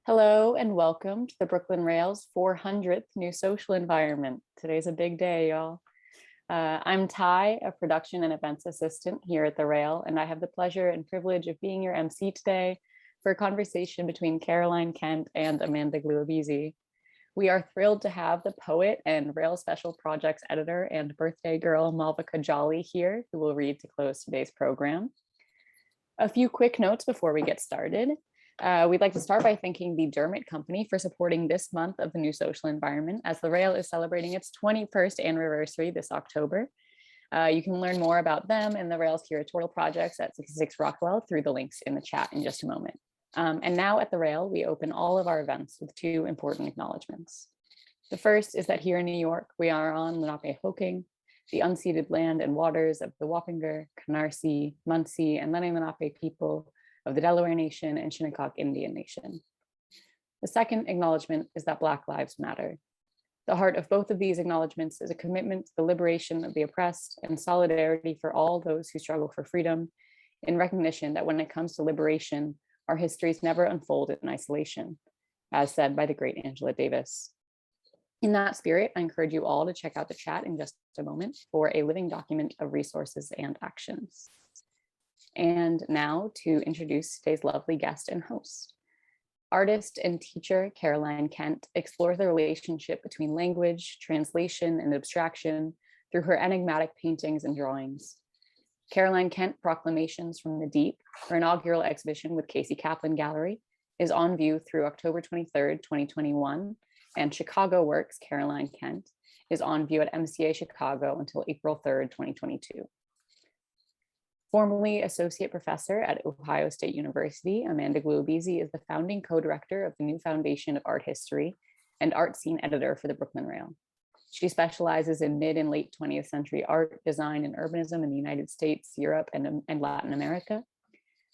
Hello and welcome to the Brooklyn Rail's 400th New Social Environment. Today's a big day, y'all. I'm Ty, a production and events assistant here at the Rail, and I have the pleasure and privilege of being your MC today for a conversation between Caroline Kent and Amanda Gluibizzi. We are thrilled to have the poet and Rail Special Projects editor and birthday girl Malvika Jolly here, who will read to close today's program. A few quick notes before we get started. We'd like to start by thanking the Dermot Company for supporting this month of the New Social Environment, as the Rail is celebrating its 21st anniversary this October. You can learn more about them and the Rail's curatorial projects at 66 Rockwell through the links in the chat in just a moment. And now at the Rail, we open all of our events with two important acknowledgements. The first is that here in New York, we are on Lenape-Hoking, the unceded land and waters of the Wappinger, Canarsie, Munsee, and Lenni Lenape people of the Delaware Nation and Shinnecock Indian Nation. The second acknowledgement is that Black Lives Matter. The heart of both of these acknowledgements is a commitment to the liberation of the oppressed and solidarity for all those who struggle for freedom, in recognition that when it comes to liberation, our histories never unfold in isolation, as said by the great Angela Davis. In that spirit, I encourage you all to check out the chat in just a moment for a living document of resources and actions. And now to introduce today's lovely guest and host. Artist and teacher Caroline Kent explores the relationship between language, translation, and abstraction through her enigmatic paintings and drawings. Caroline Kent Proclamations from the Deep, her inaugural exhibition with Casey Kaplan Gallery, is on view through October 23rd, 2021, and Chicago Works Caroline Kent is on view at MCA Chicago until April 3rd, 2022. Formerly associate professor at Ohio State University, Amanda Gluibizzi is the founding co-director of the New Foundation of Art History and Artseen editor for the Brooklyn Rail. She specializes in mid and late 20th century art, design, and urbanism in the United States, Europe, and Latin America.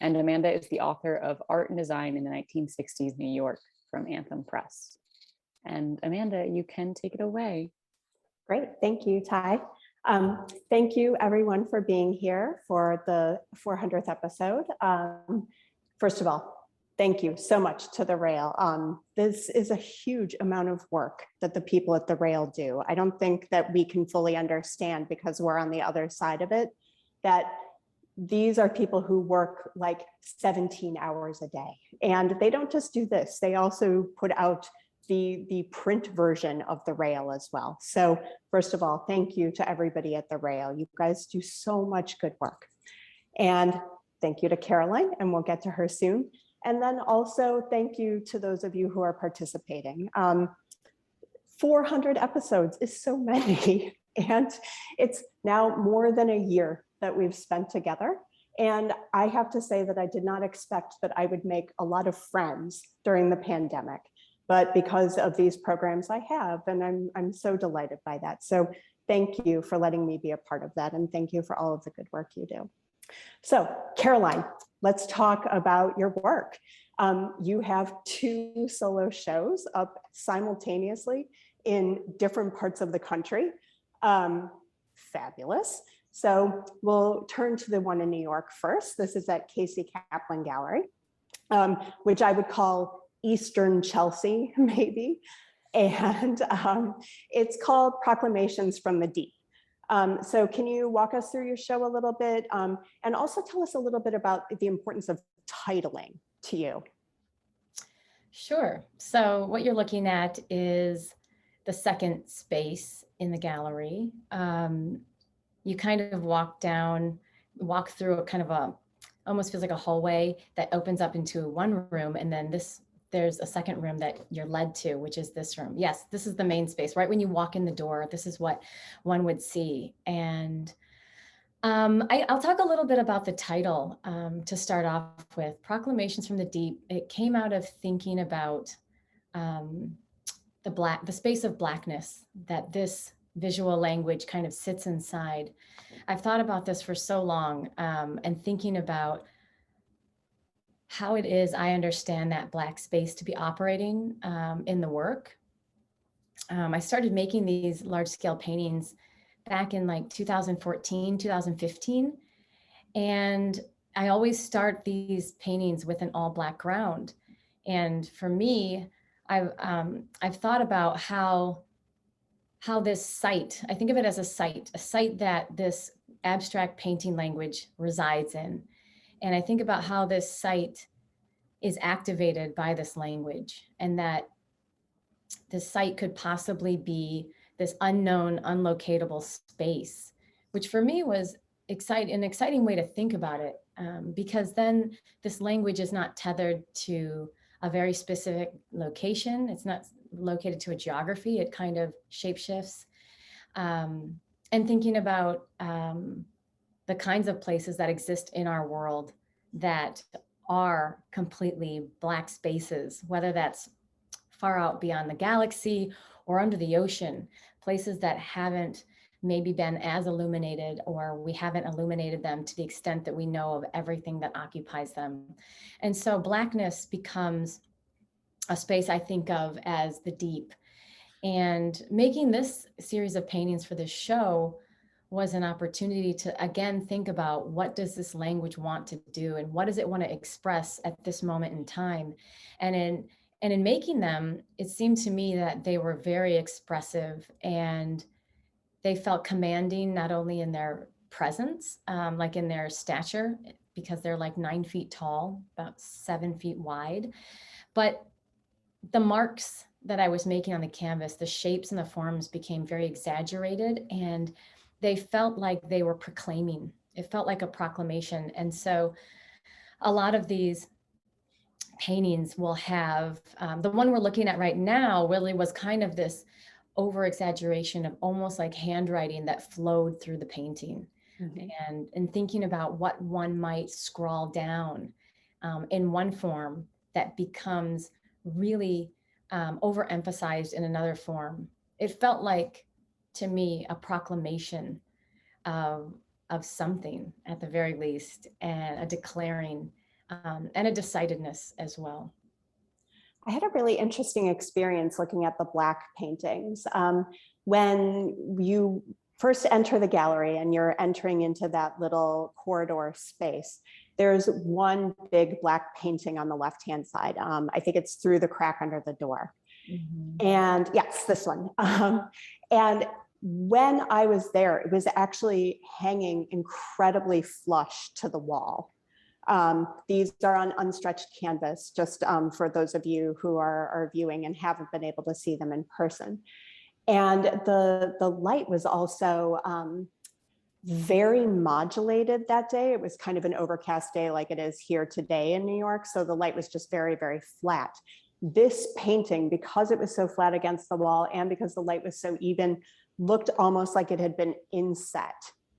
And Amanda is the author of Art and Design in the 1960s New York from Anthem Press. And Amanda, you can take it away. Great, thank you, Ty. Thank you everyone for being here for the 400th episode. First of all, thank you so much to the Rail. This is a huge amount of work that the people at the Rail do. I don't think that we can fully understand, because we're on the other side of it, that these are people who work like 17 hours a day. And they don't just do this, they also put out the print version of the Rail as well. So first of all, thank you to everybody at the Rail. You guys do so much good work. And thank you to Caroline, and we'll get to her soon. And then also thank you to those of you who are participating. 400 episodes is so many, and it's now more than a year that we've spent together. And I have to say that I did not expect that I would make a lot of friends during the pandemic. But because of these programs I have, and I'm so delighted by that. So thank you for letting me be a part of that. And thank you for all of the good work you do. So Caroline, let's talk about your work. You have 2 solo shows up simultaneously in different parts of the country. Fabulous. So we'll turn to the one in New York first. This is at Casey Kaplan Gallery, which I would call Eastern Chelsea, maybe. And it's called Proclamations from the Deep. So can you walk us through your show a little bit? And also tell us a little bit about the importance of titling to you. Sure. So what you're looking at is the second space in the gallery. You kind of walk through a kind of almost feels like a hallway that opens up into one room, and then there's a second room that you're led to, which is this room. Yes, this is the main space. Right when you walk in the door, this is what one would see. And I'll talk a little bit about the title to start off with. Proclamations from the Deep. It came out of thinking about the space of blackness that this visual language kind of sits inside. I've thought about this for so long, and thinking about how it is I understand that Black space to be operating in the work. I started making these large scale paintings back in like 2014, 2015. And I always start these paintings with an all Black ground. And for me, I've thought about how this site, I think of it as a site that this abstract painting language resides in. And I think about how this site is activated by this language, and that this site could possibly be this unknown, unlocatable space, which for me was an exciting way to think about it, because then this language is not tethered to a very specific location. It's not located to a geography. It kind of shapeshifts. And thinking about the kinds of places that exist in our world that are completely Black spaces, whether that's far out beyond the galaxy or under the ocean, places that haven't maybe been as illuminated, or we haven't illuminated them to the extent that we know of everything that occupies them. And so Blackness becomes a space I think of as the deep. And making this series of paintings for this show was an opportunity to again think about, what does this language want to do, and what does it want to express at this moment in time? And in making them, it seemed to me that they were very expressive, and they felt commanding, not only in their presence, like in their stature, because they're like 9 feet tall, about 7 feet wide, but the marks that I was making on the canvas, the shapes and the forms became very exaggerated, and they felt like they were proclaiming. It felt like a proclamation. And so a lot of these paintings will have, the one we're looking at right now really was kind of this over exaggeration of almost like handwriting that flowed through the painting. Mm-hmm. And thinking about what one might scrawl down in one form that becomes really overemphasized in another form. It felt like, to me, a proclamation of something at the very least, and a declaring and a decidedness as well. I had a really interesting experience looking at the Black paintings. When you first enter the gallery and you're entering into that little corridor space, there's one big Black painting on the left-hand side. I think it's through the crack under the door. Mm-hmm. And yes, this one. And when I was there, it was actually hanging incredibly flush to the wall. These are on unstretched canvas, just for those of you who are viewing and haven't been able to see them in person. And the light was also very modulated that day. It was kind of an overcast day like it is here today in New York. So the light was just very, very flat. This painting, because it was so flat against the wall and because the light was so even, looked almost like it had been inset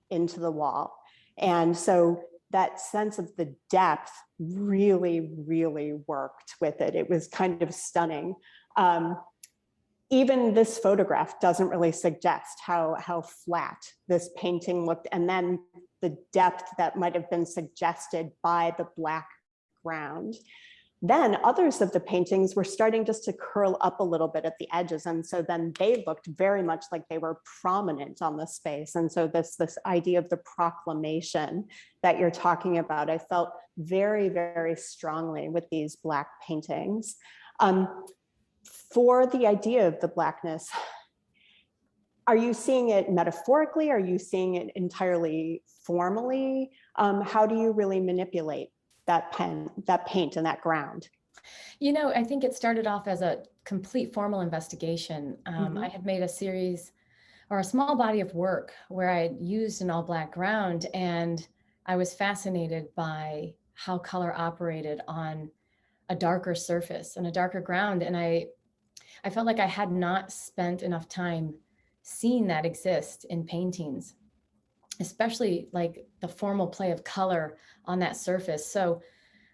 into the wall. And so that sense of the depth really, really worked with it. It was kind of stunning. Even this photograph doesn't really suggest how flat this painting looked, and then the depth that might have been suggested by the Black ground. Then others of the paintings were starting just to curl up a little bit at the edges, and so then they looked very much like they were prominent on the space. And so this idea of the proclamation that you're talking about, I felt very, very strongly with these Black paintings. For the idea of the Blackness, are you seeing it metaphorically? Are you seeing it entirely formally? How do you really manipulate that paint and that ground? You know, I think it started off as a complete formal investigation. Mm-hmm. I had made a series or a small body of work where I had used an all Black ground, and I was fascinated by how color operated on a darker surface and a darker ground. And I felt like I had not spent enough time seeing that exist in paintings, especially like the formal play of color on that surface. So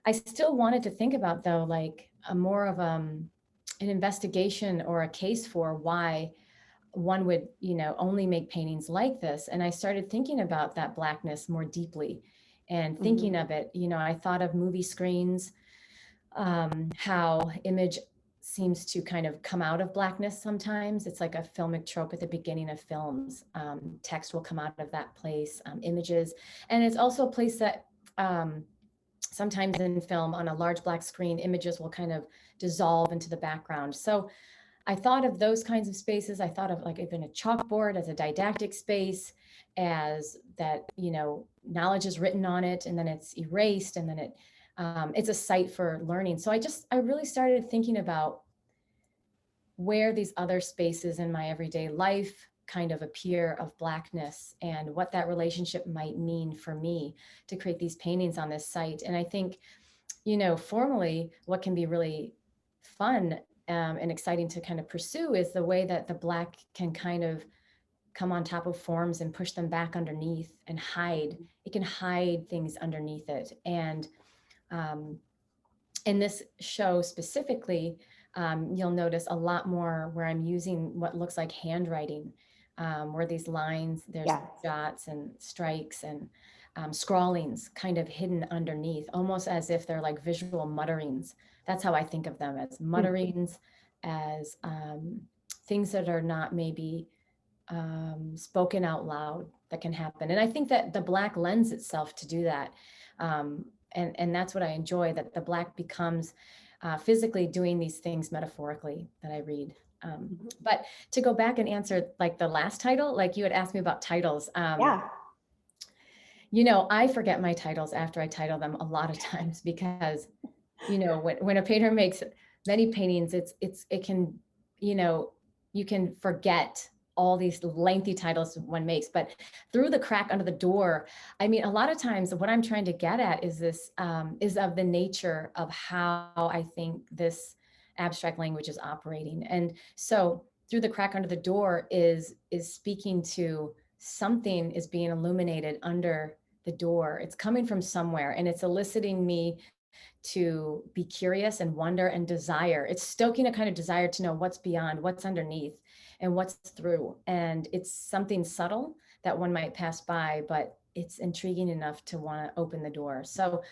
I still wanted to think about, though, like a more of an investigation or a case for why one would, only make paintings like this. And I started thinking about that Blackness more deeply and thinking mm-hmm. of it. I thought of movie screens, how image seems to kind of come out of Blackness sometimes. It's like a filmic trope at the beginning of films. Text will come out of that place, images. And it's also a place that sometimes in film on a large black screen, images will kind of dissolve into the background. So I thought of those kinds of spaces. I thought of like even a chalkboard as a didactic space, as that, knowledge is written on it and then it's erased, and then it's a site for learning. So I really started thinking about where these other spaces in my everyday life kind of appear of blackness, and what that relationship might mean for me to create these paintings on this site. And I think, formally, what can be really fun and exciting to kind of pursue is the way that the black can kind of come on top of forms and push them back underneath and hide. It can hide things underneath it. And in this show specifically, you'll notice a lot more where I'm using what looks like handwriting, where these lines, there's dots and strikes and scrawlings kind of hidden underneath, almost as if they're like visual mutterings. That's how I think of them, as mutterings, as things that are not maybe spoken out loud that can happen. And I think that the black lends itself to do that. And that's what I enjoy, that the black becomes physically doing these things metaphorically that I read. But to go back and answer like the last title, like you had asked me about titles. I forget my titles after I title them a lot of times, because, when a painter makes many paintings, it can, you can forget all these lengthy titles one makes. But through the crack under the door, I mean, a lot of times what I'm trying to get at is this, is of the nature of how I think this abstract language is operating. And so through the crack under the door is speaking to something is being illuminated under the door. It's coming from somewhere, and it's eliciting me to be curious and wonder and desire. It's stoking a kind of desire to know what's beyond, what's underneath, and what's through. And it's something subtle that one might pass by, but it's intriguing enough to want to open the door. So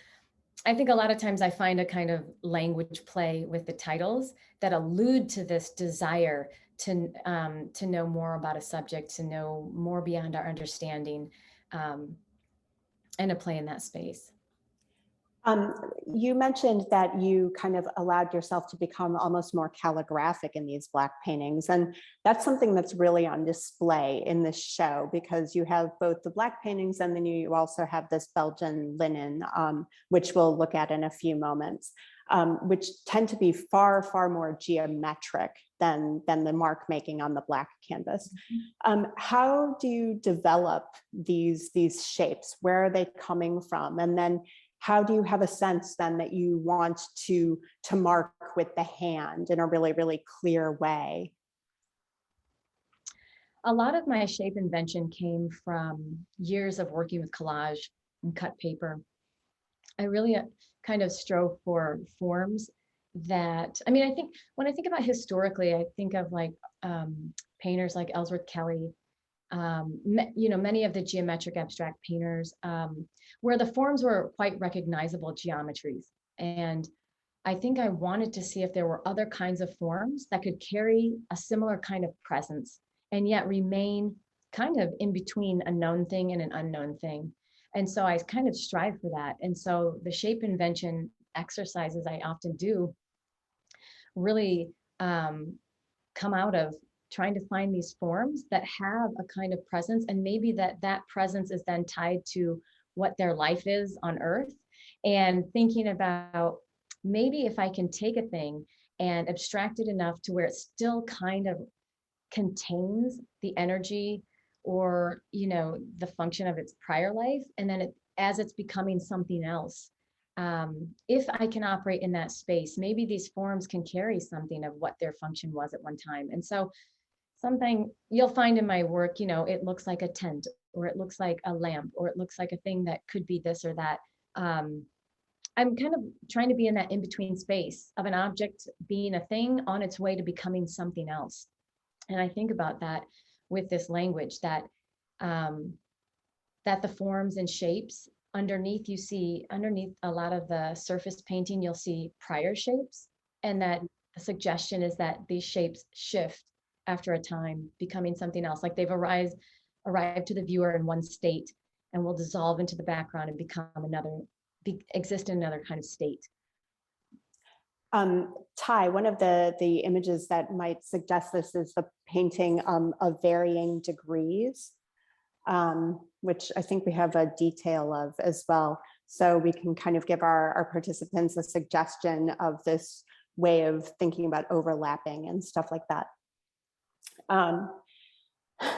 I think a lot of times I find a kind of language play with the titles that allude to this desire to know more about a subject, to know more beyond our understanding, and to play in that space. You mentioned that you kind of allowed yourself to become almost more calligraphic in these black paintings. And that's something that's really on display in this show, because you have both the black paintings and then you also have this Belgian linen, which we'll look at in a few moments, which tend to be far, far more geometric than the mark making on the black canvas. How do you develop these shapes? Where are they coming from? And then how do you have a sense then that you want to mark with the hand in a really, really clear way? A lot of my shape invention came from years of working with collage and cut paper. I really kind of strove for forms that, I mean, I think when I think about historically, I think of like painters like Ellsworth Kelly, many of the geometric abstract painters, where the forms were quite recognizable geometries. And I think I wanted to see if there were other kinds of forms that could carry a similar kind of presence and yet remain kind of in between a known thing and an unknown thing. And so I kind of strive for that. And so the shape invention exercises I often do really come out of trying to find these forms that have a kind of presence, and maybe that presence is then tied to what their life is on earth, and thinking about maybe if I can take a thing and abstract it enough to where it still kind of contains the energy or the function of its prior life, and then as it's becoming something else, if I can operate in that space, maybe these forms can carry something of what their function was at one time. And so something you'll find in my work, it looks like a tent, or it looks like a lamp, or it looks like a thing that could be this or that. I'm kind of trying to be in that in-between space of an object being a thing on its way to becoming something else. And I think about that with this language, that the forms and shapes underneath, underneath a lot of the surface painting, you'll see prior shapes, and that the suggestion is that these shapes shift after a time, becoming something else, like they've arrived to the viewer in one state and will dissolve into the background and become exist in another kind of state. Ty, one of the images that might suggest this is the painting of varying degrees, which I think we have a detail of as well. So we can kind of give our participants a suggestion of this way of thinking about overlapping and stuff like that.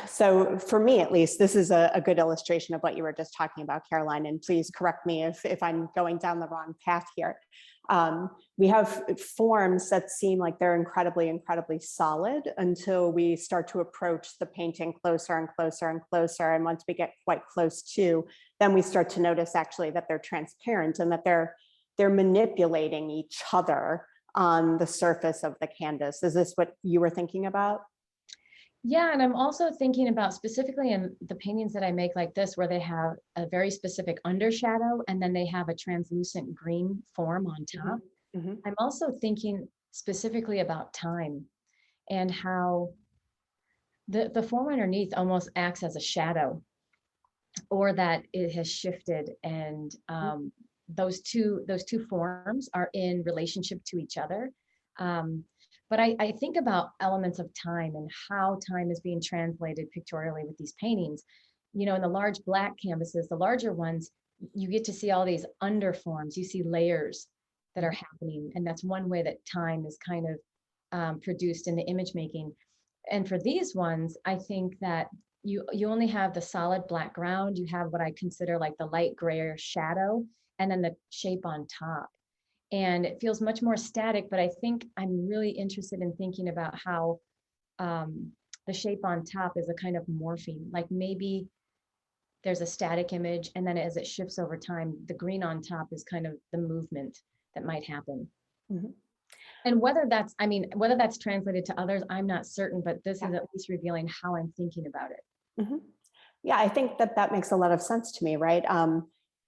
So for me, at least, this is a good illustration of what you were just talking about, Caroline, and please correct me if I'm going down the wrong path here. We have forms that seem like they're incredibly solid until we start to approach the painting closer and closer and closer. And once we get quite close to, then we start to notice actually that they're transparent and that they're manipulating each other on the surface of the canvas. Is this what you were thinking about? Yeah, and I'm also thinking about specifically in the paintings that I make like this, where they have a very specific undershadow and then they have a translucent green form on top. Mm-hmm. I'm also thinking specifically about time and how the form underneath almost acts as a shadow, or that it has shifted, and those two forms are in relationship to each other. But I think about elements of time and how time is being translated pictorially with these paintings. You know, in the large black canvases, the larger ones, you get to see all these underforms. You see layers that are happening. And that's one way that time is kind of produced in the image making. And for these ones, I think that you only have the solid black ground. You have what I consider like the light grayish shadow, and then the shape on top. And it feels much more static, but I think I'm really interested in thinking about how the shape on top is a kind of morphing. Like maybe there's a static image, and then as it shifts over time, the green on top is kind of the movement that might happen. Mm-hmm. And whether that's translated to others, I'm not certain, but this is at least revealing how I'm thinking about it. Mm-hmm. Yeah, I think that makes a lot of sense to me, right?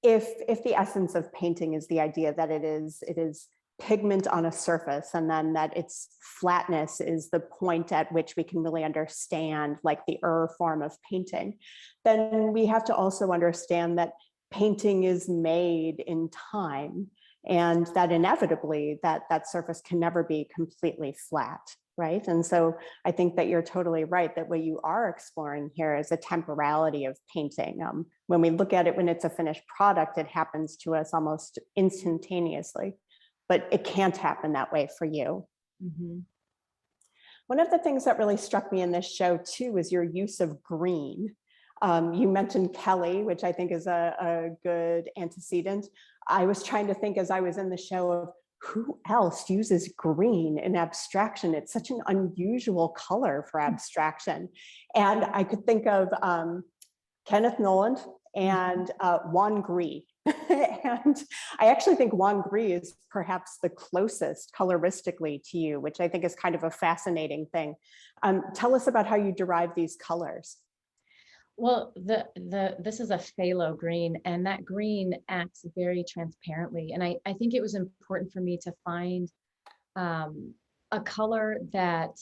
If the essence of painting is the idea that it is pigment on a surface, and then that its flatness is the point at which we can really understand like the form of painting, then we have to also understand that painting is made in time, and that inevitably that surface can never be completely flat. Right. And so I think that you're totally right that what you are exploring here is a temporality of painting. When we look at it, when it's a finished product, it happens to us almost instantaneously, but it can't happen that way for you. Mm-hmm. One of the things that really struck me in this show too is your use of green. You mentioned Kelly, which I think is a good antecedent. I was trying to think as I was in the show of who else uses green in abstraction? It's such an unusual color for abstraction. And I could think of Kenneth Noland and Juan Gris. And I actually think Juan Gris is perhaps the closest coloristically to you, which I think is kind of a fascinating thing. Tell us about how you derive these colors. Well, this is a phthalo green, and that green acts very transparently. And I think it was important for me to find a color that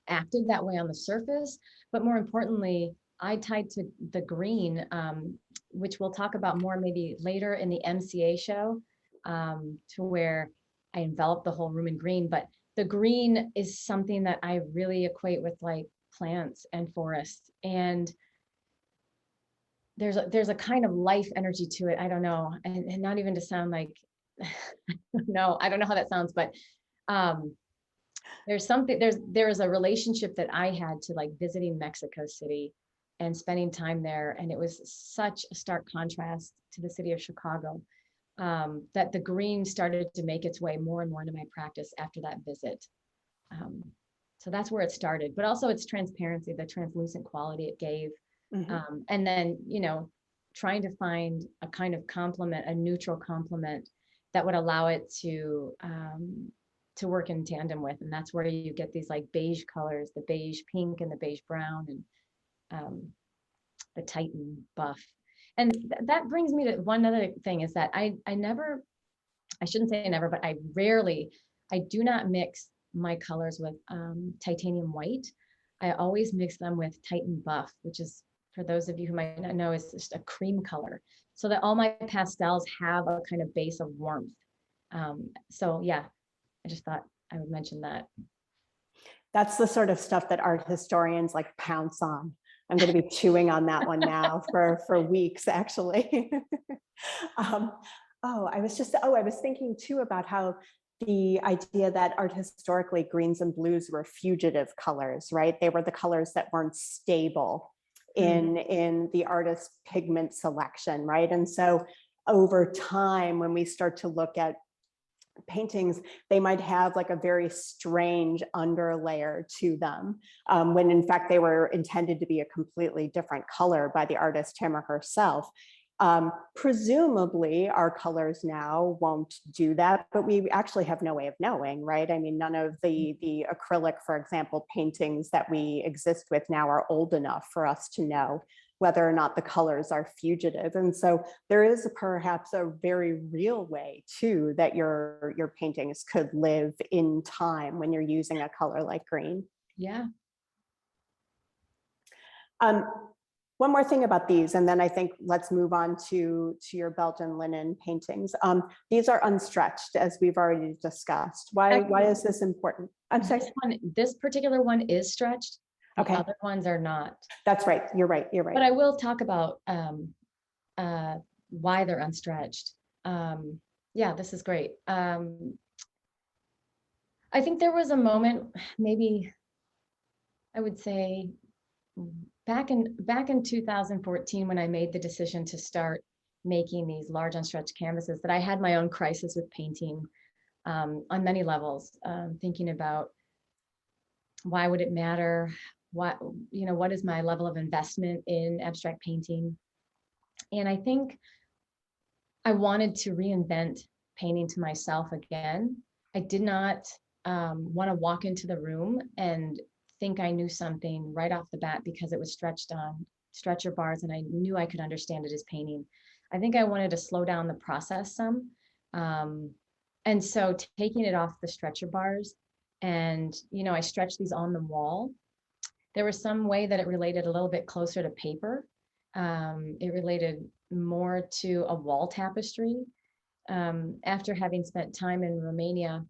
acted that way on the surface, but more importantly, I tied to the green, which we'll talk about more maybe later in the MCA show, to where I enveloped the whole room in green. But the green is something that I really equate with like plants and forests, and there's a kind of life energy to it. I don't know, and not even to sound like, no, I don't know how that sounds, but there's a relationship that I had to like visiting Mexico City and spending time there, and it was such a stark contrast to the city of Chicago, that the green started to make its way more and more into my practice after that visit. So that's where it started, but also its transparency, the translucent quality it gave. Mm-hmm. And then, trying to find a kind of complement, a neutral complement that would allow it to work in tandem with. And that's where you get these like beige colors, the beige pink and the beige brown, and the Titan buff. And that brings me to one other thing, is that I shouldn't say never, but I do not mix my colors with titanium white. I always mix them with Titan buff, which is for those of you who might not know, is just a cream color, so that all my pastels have a kind of base of warmth. So yeah, I just thought I would mention that. That's the sort of stuff that art historians like pounce on. I'm going to be chewing on that one now for weeks, actually. I was thinking too about how the idea that art historically greens and blues were fugitive colors, right? They were the colors that weren't stable in the artist's pigment selection, right? And so over time, when we start to look at paintings, they might have like a very strange underlayer to them, when in fact they were intended to be a completely different color by the artist him or herself. Presumably our colors now won't do that, but we actually have no way of knowing, right? I mean, none of the acrylic, for example, paintings that we exist with now are old enough for us to know whether or not the colors are fugitive. And so there is perhaps a very real way too that your paintings could live in time when you're using a color like green. Yeah. One more thing about these, and then I think let's move on to your Belgian linen paintings. These are unstretched, as we've already discussed. Why is this important? I'm sorry. This particular one is stretched. Okay. Other ones are not. That's right. You're right. But I will talk about why they're unstretched. Yeah, this is great. I think there was a moment, maybe I would say back in 2014, when I made the decision to start making these large unstretched canvases, that I had my own crisis with painting on many levels, thinking about why would it matter? What is my level of investment in abstract painting? And I think I wanted to reinvent painting to myself again. I did not want to walk into the room and think I knew something right off the bat because it was stretched on stretcher bars and I knew I could understand it as painting. I think I wanted to slow down the process some. And so taking it off the stretcher bars, and I stretched these on the wall. There was some way that it related a little bit closer to paper. It related more to a wall tapestry. After having spent time in Romania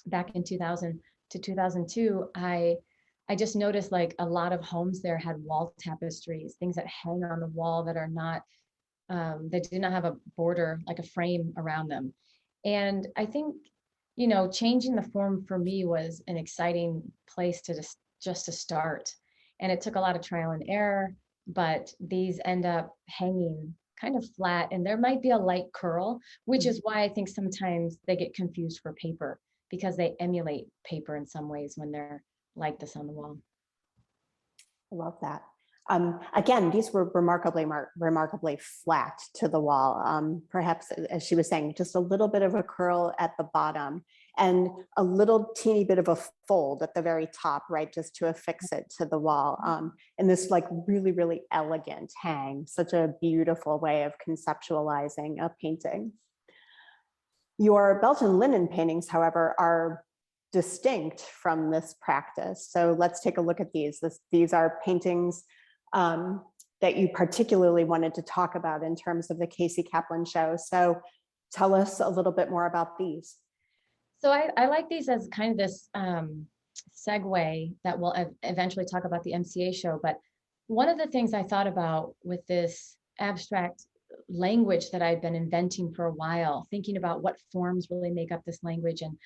back in 2000 to 2002, I just noticed like a lot of homes there had wall tapestries, things that hang on the wall that are not, that did not have a border, like a frame around them. And I think, changing the form for me was an exciting place to just to start. And it took a lot of trial and error, but these end up hanging kind of flat, and there might be a light curl, which is why I think sometimes they get confused for paper, because they emulate paper in some ways when they're like this on the wall. I love that. Again, these were remarkably flat to the wall. Perhaps, as she was saying, just a little bit of a curl at the bottom and a little teeny bit of a fold at the very top, right, just to affix it to the wall. And this like really, really elegant hang, such a beautiful way of conceptualizing a painting. Your Belgian linen paintings, however, are distinct from this practice. So let's take a look at these. These are paintings that you particularly wanted to talk about in terms of the Casey Kaplan show. So tell us a little bit more about these. So I like these as kind of this segue that we'll eventually talk about the MCA show. But one of the things I thought about with this abstract language that I've been inventing for a while, thinking about what forms really make up this language and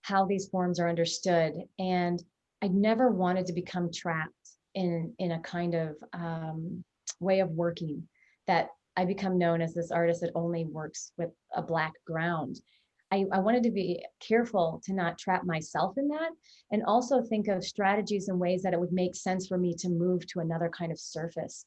how these forms are understood. And I never wanted to become trapped in a kind of way of working, that I become known as this artist that only works with a black ground. I wanted to be careful to not trap myself in that, and also think of strategies and ways that it would make sense for me to move to another kind of surface.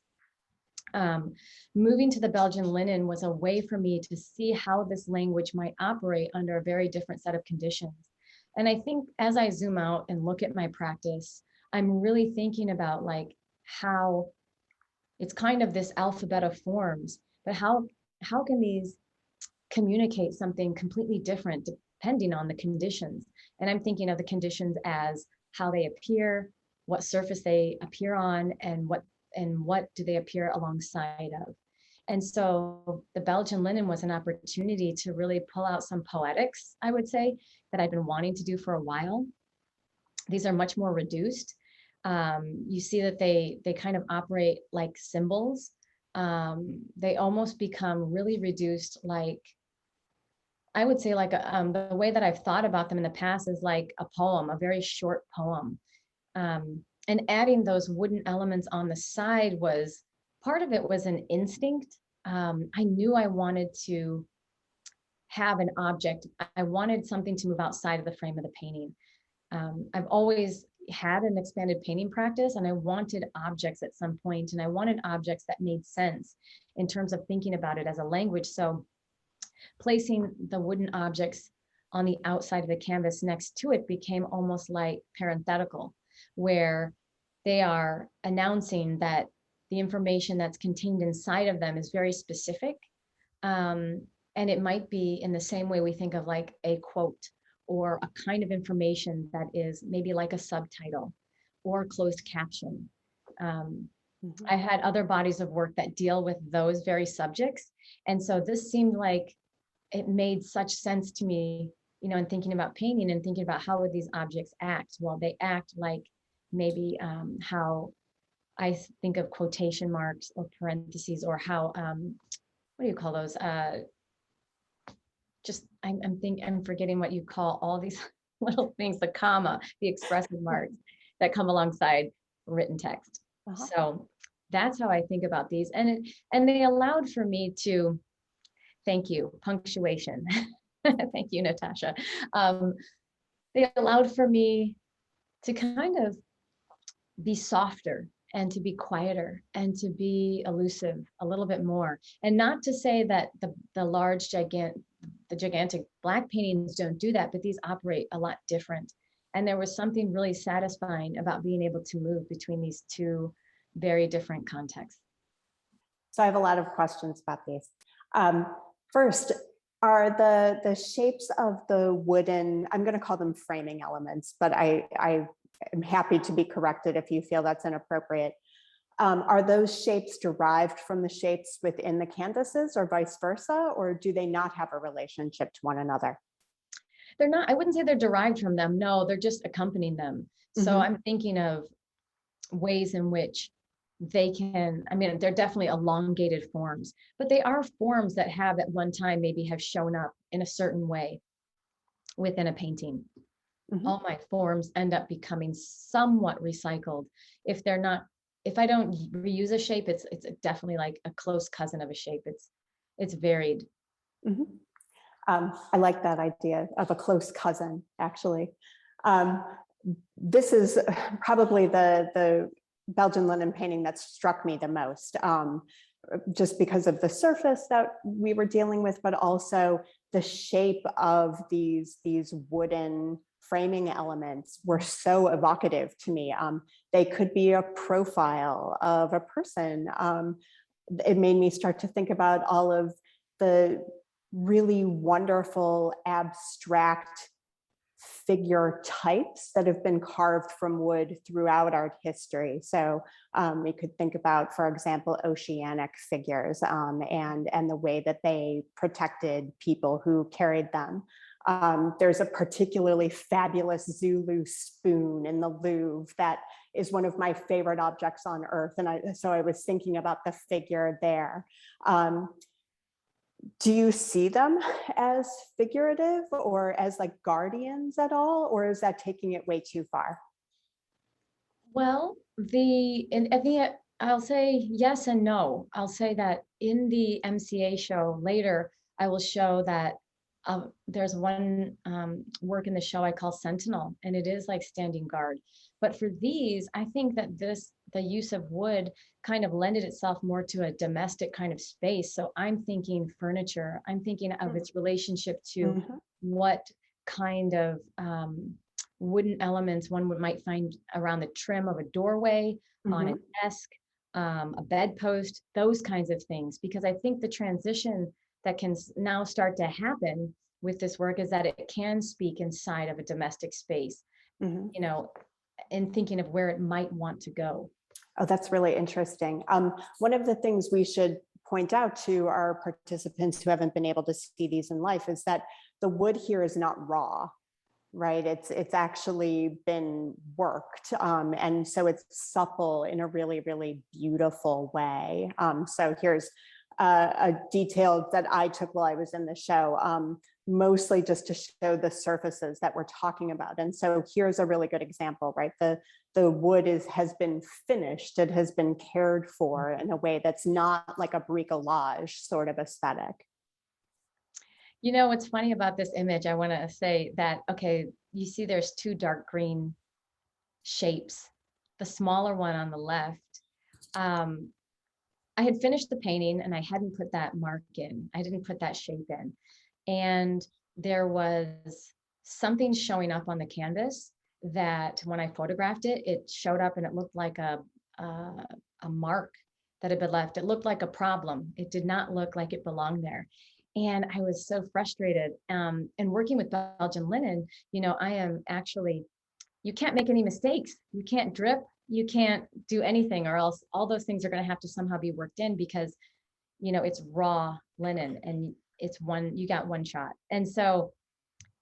Moving to the Belgian linen was a way for me to see how this language might operate under a very different set of conditions. And I think as I zoom out and look at my practice, I'm really thinking about like how it's kind of this alphabet of forms, but how can these communicate something completely different depending on the conditions? And I'm thinking of the conditions as how they appear, what surface they appear on, and and what do they appear alongside of. And so the Belgian linen was an opportunity to really pull out some poetics, I would say, that I've been wanting to do for a while. These are much more reduced. You see that they kind of operate like symbols. They almost become really reduced, like, I would say like the way that I've thought about them in the past is like a poem, a very short poem. And adding those wooden elements on the side was, part of it was an instinct. I knew I wanted to have an object. I wanted something to move outside of the frame of the painting. I've always had an expanded painting practice, and I wanted objects at some point, and I wanted objects that made sense in terms of thinking about it as a language. So placing the wooden objects on the outside of the canvas next to it became almost like parenthetical, where they are announcing that the information that's contained inside of them is very specific. And it might be in the same way we think of like a quote or a kind of information that is maybe like a subtitle or closed caption. I had other bodies of work that deal with those very subjects. And so this seemed like it made such sense to me, you know, in thinking about painting and thinking about how would these objects act? Well, they act like maybe how I think of quotation marks or parentheses, or how, what do you call those? I'm forgetting what you call all these little things, the comma, the expressive marks that come alongside written text. So that's how I think about these. And they allowed for me to, thank you, punctuation. Thank you, Natasha. They allowed for me to kind of be softer and to be quieter and to be elusive a little bit more. And not to say that the gigantic black paintings don't do that, but these operate a lot different. And there was something really satisfying about being able to move between these two very different contexts. So I have a lot of questions about these. First, are the shapes of the wooden, I'm going to call them framing elements, but I am happy to be corrected if you feel that's inappropriate. Are those shapes derived from the shapes within the canvases or vice versa, or do they not have a relationship to one another? They're not, I wouldn't say they're derived from them. No, they're just accompanying them. So I'm thinking of ways in which they can, I mean, they're definitely elongated forms, but they are forms that have at one time maybe have shown up in a certain way within a painting. All my forms end up becoming somewhat recycled. If I don't reuse a shape, it's definitely like a close cousin of a shape. It's varied. I like that idea of a close cousin, actually. This is probably the Belgian linen painting that struck me the most, just because of the surface that we were dealing with, but also the shape of these wooden framing elements were so evocative to me. They could be a profile of a person. It made me start to think about all of the really wonderful abstract figure types that have been carved from wood throughout art history. So we could think about, for example, oceanic figures and the way that they protected people who carried them. There's a particularly fabulous Zulu spoon in the Louvre that is one of my favorite objects on earth. And so I was thinking about the figure there. Do you see them as figurative or as like guardians at all, or is that taking it way too far? Well, I'll say yes and no. I'll say that in the MCA show later, I will show that there's one work in the show I call Sentinel, and it is like standing guard. But for these, I think that the use of wood kind of lended itself more to a domestic kind of space. So I'm thinking furniture. I'm thinking of its relationship to what kind of wooden elements one might find around the trim of a doorway, on a desk, a bedpost, those kinds of things. Because I think the transition that can now start to happen with this work is that it can speak inside of a domestic space, you know, and thinking of where it might want to go. Oh, that's really interesting. One of the things we should point out to our participants who haven't been able to see these in life is that the wood here is not raw, right? It's actually been worked. And so it's supple in a really, really beautiful way. So here's a detail that I took while I was in the show, mostly just to show the surfaces that we're talking about. And so here's a really good example, right? The wood has been finished, it has been cared for in a way that's not like a bricolage sort of aesthetic. You know, what's funny about this image, I want to say that, okay, you see there's two dark green shapes. The smaller one on the left, I had finished the painting and I hadn't put that mark in. I didn't put that shape in. And there was something showing up on the canvas that when I photographed it, it showed up and it looked like a mark that had been left. It looked like a problem. It did not look like it belonged there. And I was so frustrated. And working with Belgian linen, you know, I am actually, you can't make any mistakes. You can't drip, you can't do anything, or else all those things are going to have to somehow be worked in because, you know, it's raw linen and it's you got one shot. And so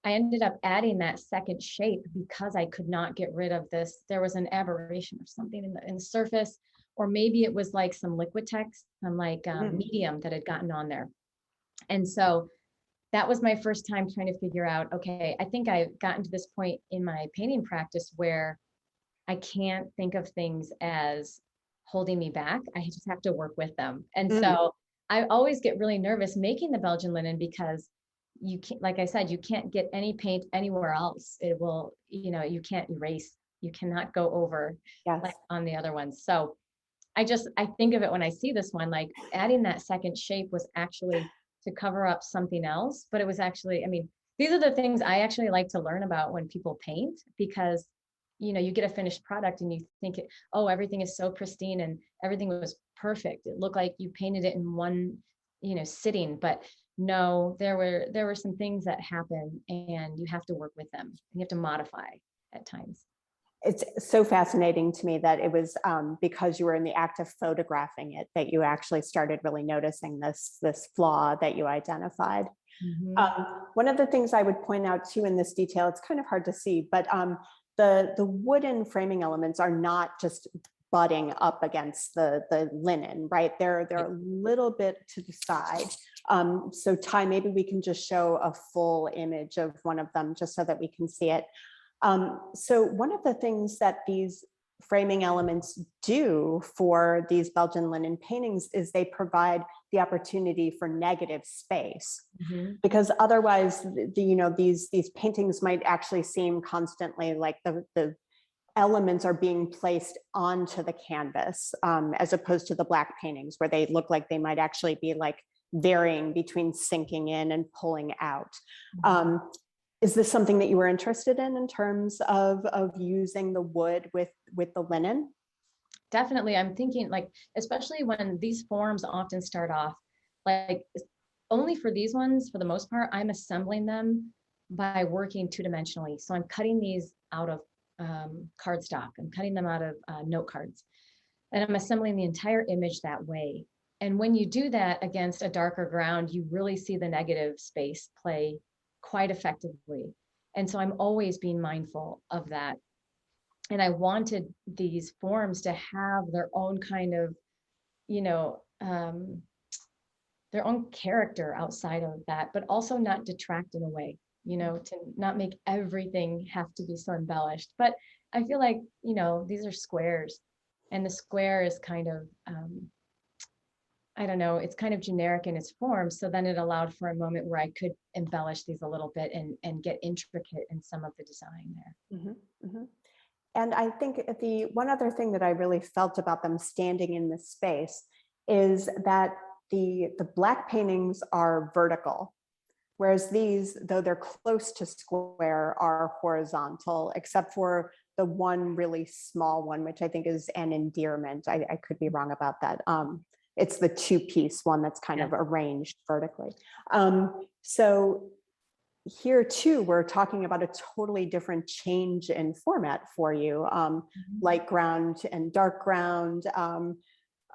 I ended up adding that second shape because I could not get rid of this. There was an aberration or something in the surface, or maybe it was like some Liquitex, some like medium that had gotten on there. And so that was my first time trying to figure out, okay, I think I've gotten to this point in my painting practice where I can't think of things as holding me back. I just have to work with them. And so I always get really nervous making the Belgian linen because you can't, like I said, you can't get any paint anywhere else. It will, you know, you can't erase, you cannot go over like on the other ones. So I think of it when I see this one, like adding that second shape was actually to cover up something else, but it was actually, I mean, these are the things I actually like to learn about when people paint, because, you know, you get a finished product and you think, oh, everything is so pristine and everything was perfect. It looked like you painted it in one, you know, sitting, but no, there were some things that happen and you have to work with them. You have to modify at times. It's so fascinating to me that it was because you were in the act of photographing it that you actually started really noticing this flaw that you identified. One of the things I would point out too in this detail, it's kind of hard to see, but the wooden framing elements are not just butting up against the linen, right? They're a little bit to the side. So Ty, maybe we can just show a full image of one of them just so that we can see it. So one of the things that these framing elements do for these Belgian linen paintings is they provide the opportunity for negative space, because otherwise, these paintings might actually seem constantly like the elements are being placed onto the canvas, as opposed to the black paintings where they look like they might actually be like varying between sinking in and pulling out. Is this something that you were interested in terms of using the wood with the linen? Definitely. I'm thinking, like, especially when these forms often start off, like only for these ones, for the most part, I'm assembling them by working two-dimensionally. So I'm cutting these out of cardstock. I'm cutting them out of note cards. And I'm assembling the entire image that way. And when you do that against a darker ground, you really see the negative space play quite effectively. And so I'm always being mindful of that. And I wanted these forms to have their own kind of, their own character outside of that, but also not detract in a way, to not make everything have to be so embellished. But I feel like, these are squares, and the square is kind of, I don't know, it's kind of generic in its form. So then it allowed for a moment where I could embellish these a little bit and get intricate in some of the design there. And I think the one other thing that I really felt about them standing in this space is that the black paintings are vertical, whereas these, though they're close to square, are horizontal, except for the one really small one, which I think is an endearment. I could be wrong about that. It's the two-piece one that's kind of arranged vertically. So here too, we're talking about a totally different change in format for you. Light ground and dark ground,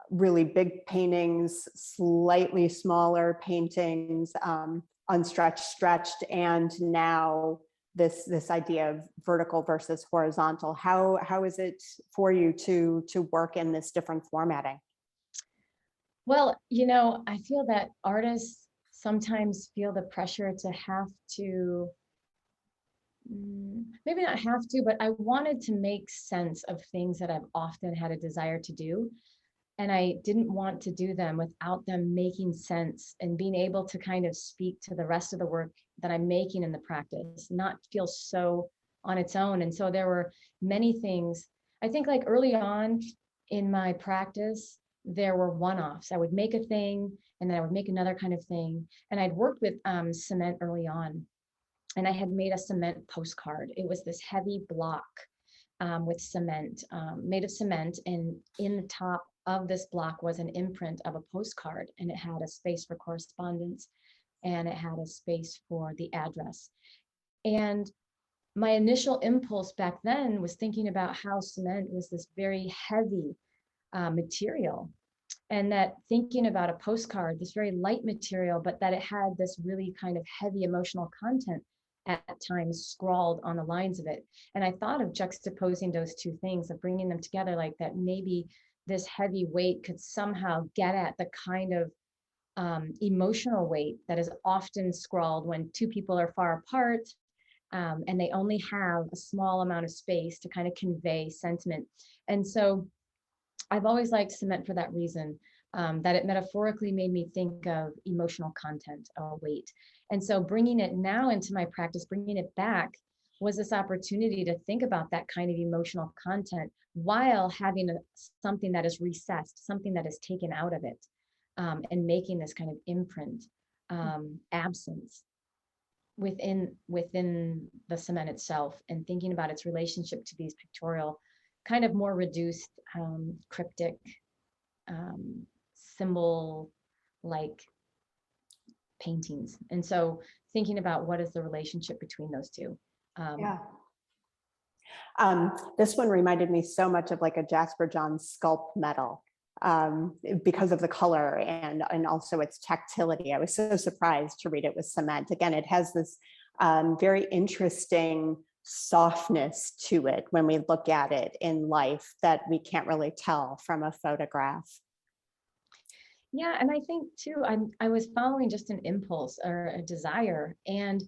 really big paintings, slightly smaller paintings, unstretched, stretched, and now this idea of vertical versus horizontal. How is it for you to work in this different formatting? Well, I feel that artists sometimes feel the pressure to have to, maybe not have to, but I wanted to make sense of things that I've often had a desire to do. And I didn't want to do them without them making sense and being able to kind of speak to the rest of the work that I'm making in the practice, not feel so on its own. And so there were many things, I think like early on in my practice, there were one-offs. I would make a thing and then I would make another kind of thing. And I'd worked with cement early on, and I had made a cement postcard. It was this heavy block with cement, made of cement. And in the top of this block was an imprint of a postcard, and it had a space for correspondence and it had a space for the address. And my initial impulse back then was thinking about how cement was this very heavy material, and that thinking about a postcard, this very light material, but that it had this really kind of heavy emotional content at times scrawled on the lines of it. And I thought of juxtaposing those two things, of bringing them together, like that maybe this heavy weight could somehow get at the kind of emotional weight that is often scrawled when two people are far apart, and they only have a small amount of space to kind of convey sentiment. And so I've always liked cement for that reason, that it metaphorically made me think of emotional content or weight. And so bringing it now into my practice, bringing it back, was this opportunity to think about that kind of emotional content while having something that is recessed, something that is taken out of it, and making this kind of imprint, absence within the cement itself, and thinking about its relationship to these pictorial, kind of more reduced, cryptic, symbol-like paintings. And so thinking about what is the relationship between those two. Yeah. This one reminded me so much of like a Jasper Johns sculpt medal, because of the color and also its tactility. I was so surprised to read it with cement. Again, it has this very interesting softness to it when we look at it in life that we can't really tell from a photograph. Yeah, and I think too, I was following just an impulse or a desire, and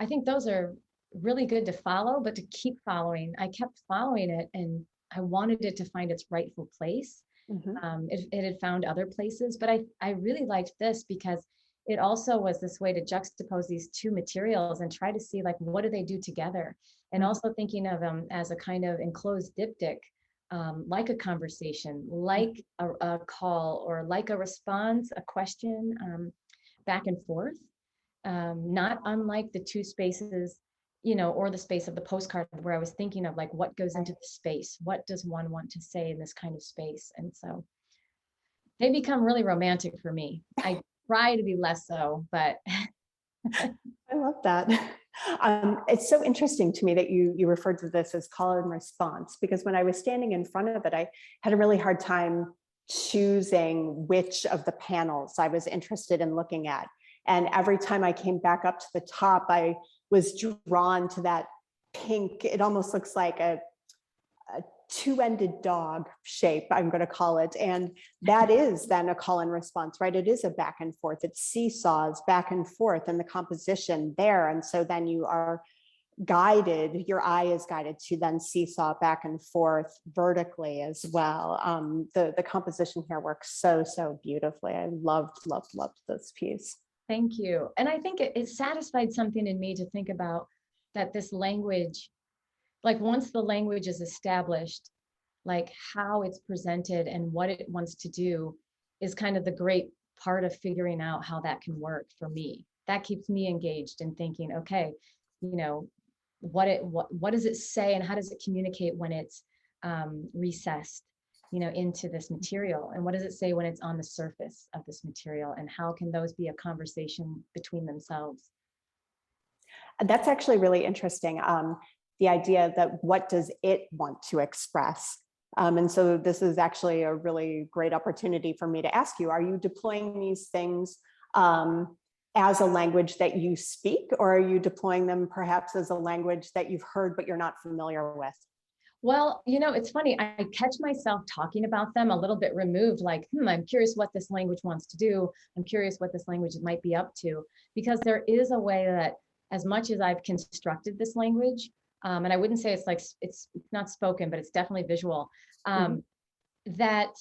I think those are really good to follow, but to keep following. I kept following it, and I wanted it to find its rightful place. It had found other places, but I really liked this because it also was this way to juxtapose these two materials and try to see like, what do they do together? And also thinking of them as a kind of enclosed diptych, like a conversation, like a call, or like a response, a question, back and forth, not unlike the two spaces, or the space of the postcard, where I was thinking of like, what goes into the space? What does one want to say in this kind of space? And so they become really romantic for me. I try to be less so, but. I love that. It's so interesting to me that you referred to this as call and response, because when I was standing in front of it, I had a really hard time choosing which of the panels I was interested in looking at. And every time I came back up to the top, I was drawn to that pink. It almost looks like a two-ended dog shape, I'm going to call it. And that is then a call and response, right? It is a back and forth. It seesaws back and forth in the composition there. And so then you are guided, your eye is guided to then seesaw back and forth vertically as well. The composition here works so beautifully. I loved this piece. Thank you. And I think it satisfied something in me to think about that this language, like once the language is established, like how it's presented and what it wants to do is kind of the great part of figuring out how that can work for me. That keeps me engaged in thinking, okay, what does it say and how does it communicate when it's recessed, into this material? And what does it say when it's on the surface of this material? And how can those be a conversation between themselves? That's actually really interesting. The idea that what does it want to express? And so this is actually a really great opportunity for me to ask you, are you deploying these things as a language that you speak, or are you deploying them perhaps as a language that you've heard but you're not familiar with? Well, it's funny. I catch myself talking about them a little bit removed, like, I'm curious what this language wants to do. I'm curious what this language might be up to, because there is a way that, as much as I've constructed this language, and I wouldn't say it's like, it's not spoken, but it's definitely visual, that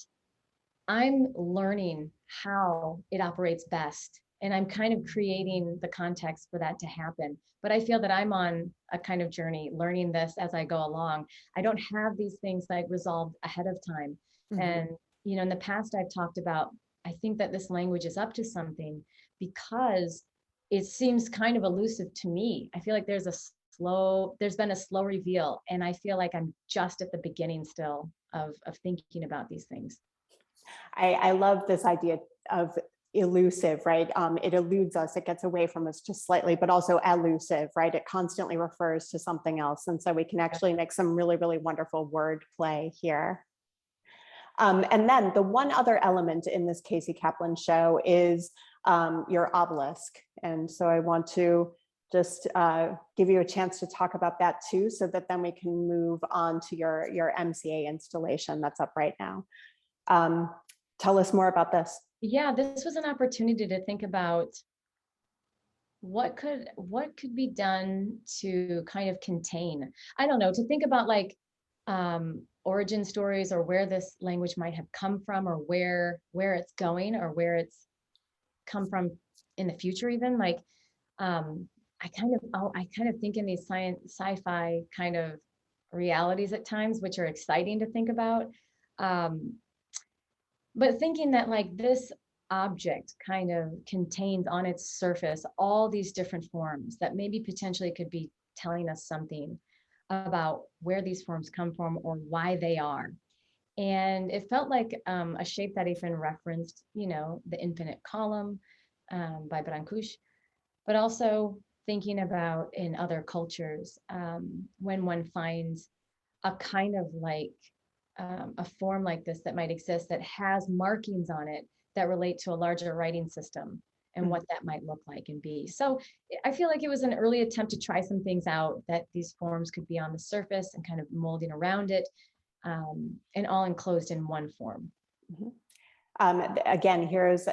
I'm learning how it operates best. And I'm kind of creating the context for that to happen. But I feel that I'm on a kind of journey learning this as I go along. I don't have these things like resolved ahead of time. And, in the past I've talked about, I think that this language is up to something because it seems kind of elusive to me. I feel like there's been a slow reveal. And I feel like I'm just at the beginning still of thinking about these things. I love this idea of elusive, right? It eludes us, it gets away from us just slightly, but also elusive, right? It constantly refers to something else. And so we can actually make some really, really wonderful word play here. And then the one other element in this Casey Kaplan show is your obelisk. And so I want to just give you a chance to talk about that too, so that then we can move on to your MCA installation that's up right now. Tell us more about this. Yeah, this was an opportunity to think about what could be done to kind of contain, I don't know, to think about like origin stories, or where this language might have come from, or where it's going, or where it's come from in the future even. Like I kind of think in these sci-fi kind of realities at times, which are exciting to think about. But thinking that like this object kind of contains on its surface all these different forms that maybe potentially could be telling us something about where these forms come from or why they are. And it felt like a shape that even referenced, the infinite column by Brancusi, but also thinking about in other cultures, when one finds a kind of like a form like this that might exist that has markings on it that relate to a larger writing system and what that might look like and be. So I feel like it was an early attempt to try some things out, that these forms could be on the surface and kind of molding around it, and all enclosed in one form. Again, here's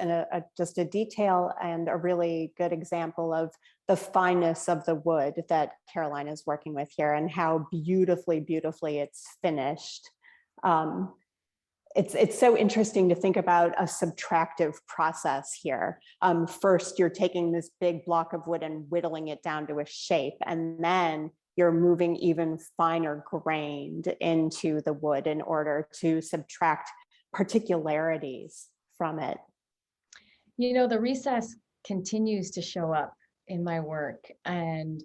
just a detail and a really good example of the fineness of the wood that Caroline is working with here, and how beautifully it's finished. It's so interesting to think about a subtractive process here. First, you're taking this big block of wood and whittling it down to a shape, and then you're moving even finer grained into the wood in order to subtract particularities from it. The recess continues to show up in my work, and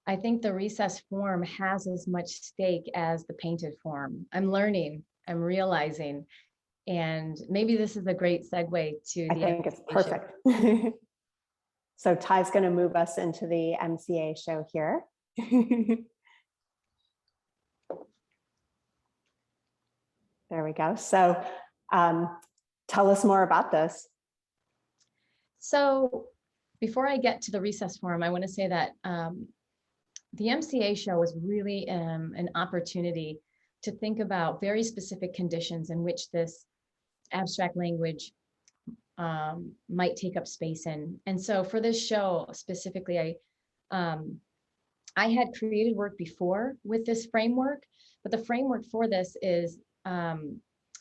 I think the recess form has as much stake as the painted form. I'm learning, I'm realizing, and maybe this is a great segue to I think it's perfect. So Ty's going to move us into the MCA show here. There we go. So tell us more about this. So before I get to the recess forum, I want to say that the MCA show was really an opportunity to think about very specific conditions in which this abstract language might take up space in. And so for this show specifically, I had created work before with this framework, but the framework for this is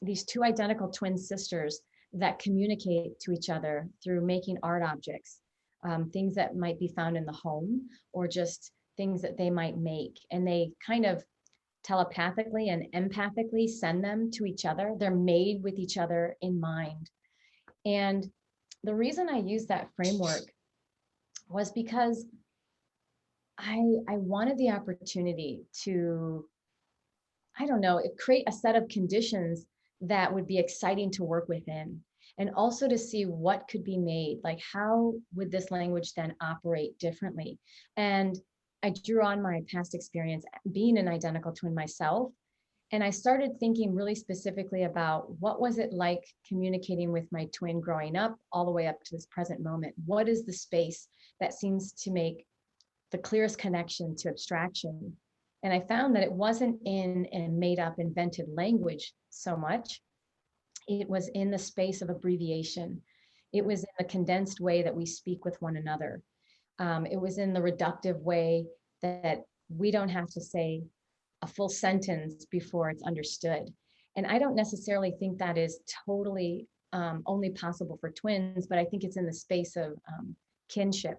these two identical twin sisters that communicate to each other through making art objects, things that might be found in the home, or just things that they might make. And they kind of telepathically and empathically send them to each other. They're made with each other in mind. And the reason I used that framework was because I wanted the opportunity to, I don't know, create a set of conditions that would be exciting to work within, and also to see what could be made, like how would this language then operate differently. And I drew on my past experience being an identical twin myself. And I started thinking really specifically about what was it like communicating with my twin growing up all the way up to this present moment. What is the space that seems to make the clearest connection to abstraction? And I found that it wasn't in a made up, invented language so much. It was in the space of abbreviation. It was in the condensed way that we speak with one another. It was in the reductive way that we don't have to say a full sentence before it's understood. And I don't necessarily think that is totally only possible for twins, but I think it's in the space of kinship.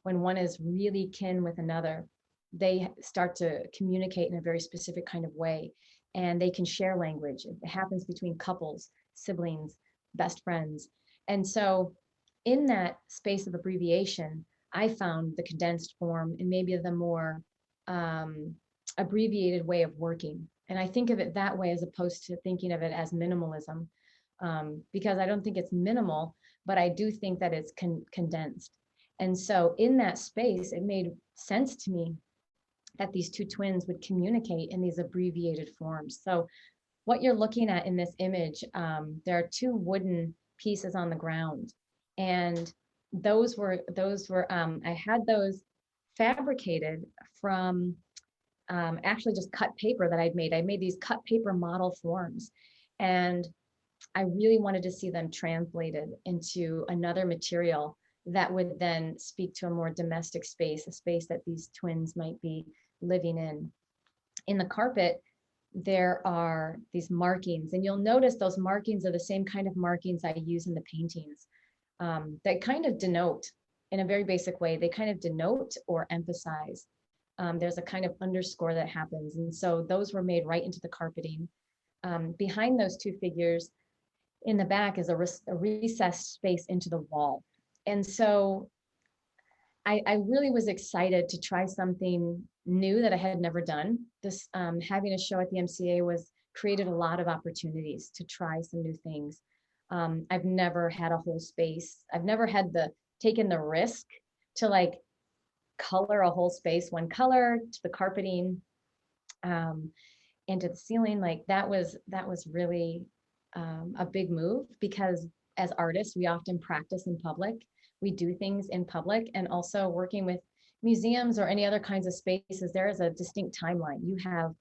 When one is really kin with another, they start to communicate in a very specific kind of way, and they can share language. It happens between couples, siblings, best friends. And so in that space of abbreviation, I found the condensed form and maybe the more abbreviated way of working. And I think of it that way as opposed to thinking of it as minimalism, because I don't think it's minimal, but I do think that it's condensed. And so in that space, it made sense to me that these two twins would communicate in these abbreviated forms. So what you're looking at in this image, there are two wooden pieces on the ground. And those were I had those fabricated from actually just cut paper that I'd made. I made these cut paper model forms, and I really wanted to see them translated into another material that would then speak to a more domestic space, a space that these twins might be living in. In the carpet, there are these markings, and you'll notice those markings are the same kind of markings I use in the paintings. That kind of denote, in a very basic way, they kind of denote or emphasize. There's a kind of underscore that happens. And so those were made right into the carpeting. Behind those two figures in the back is a recessed space into the wall. And so I really was excited to try something new that I had never done. This having a show at the MCA created a lot of opportunities to try some new things. I've never had a whole space. I've never had taken the risk to like color a whole space, one color, to the carpeting, and to the ceiling. Like that was really a big move, because as artists, we often practice in public. We do things in public, and also working with museums or any other kinds of spaces, there is a distinct timeline. You have,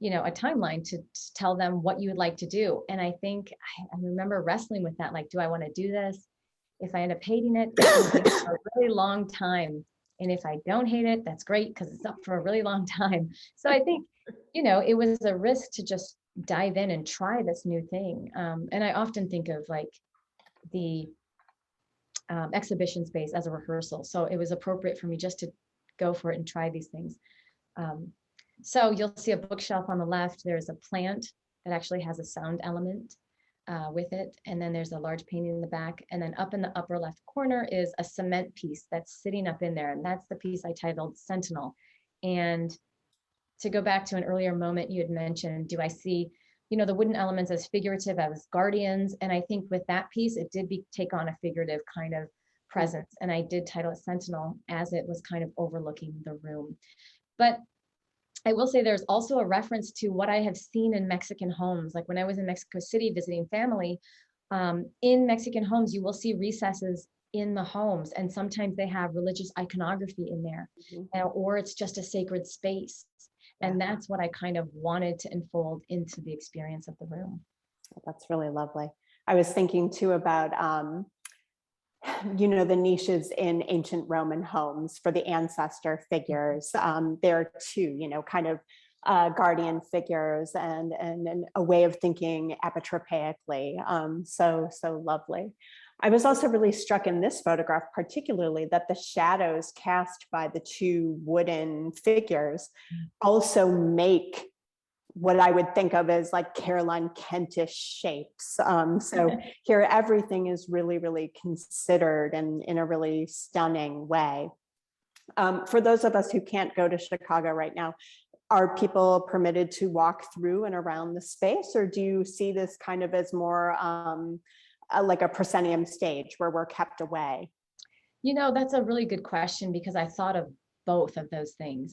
a timeline to tell them what you would like to do. And I think I remember wrestling with that, like, do I want to do this? If I end up hating it, it's going to be for a really long time. And if I don't hate it, that's great, because it's up for a really long time. So I think, it was a risk to just dive in and try this new thing. And I often think of like the exhibition space as a rehearsal. So it was appropriate for me just to go for it and try these things. So you'll see a bookshelf on the left. There's a plant that actually has a sound element with it. And then there's a large painting in the back. And then up in the upper left corner is a cement piece that's sitting up in there. And that's the piece I titled Sentinel. And to go back to an earlier moment you had mentioned, do I see, the wooden elements as figurative, as guardians? And I think with that piece, it did take on a figurative kind of presence. And I did title it Sentinel, as it was kind of overlooking the room. But I will say there's also a reference to what I have seen in Mexican homes. Like when I was in Mexico City visiting family, in Mexican homes, you will see recesses in the homes. And sometimes they have religious iconography in there, or it's just a sacred space. And that's what I kind of wanted to unfold into the experience of the room. That's really lovely. I was thinking too about, the niches in ancient Roman homes for the ancestor figures. There are two, kind of guardian figures and a way of thinking apotropaically. So lovely. I was also really struck in this photograph, particularly, that the shadows cast by the two wooden figures also make what I would think of as like Caroline Kentish shapes. So here, everything is really, really considered and in a really stunning way. For those of us who can't go to Chicago right now, are people permitted to walk through and around the space, or do you see this kind of as more like a proscenium stage where we're kept away? That's a really good question, because I thought of both of those things.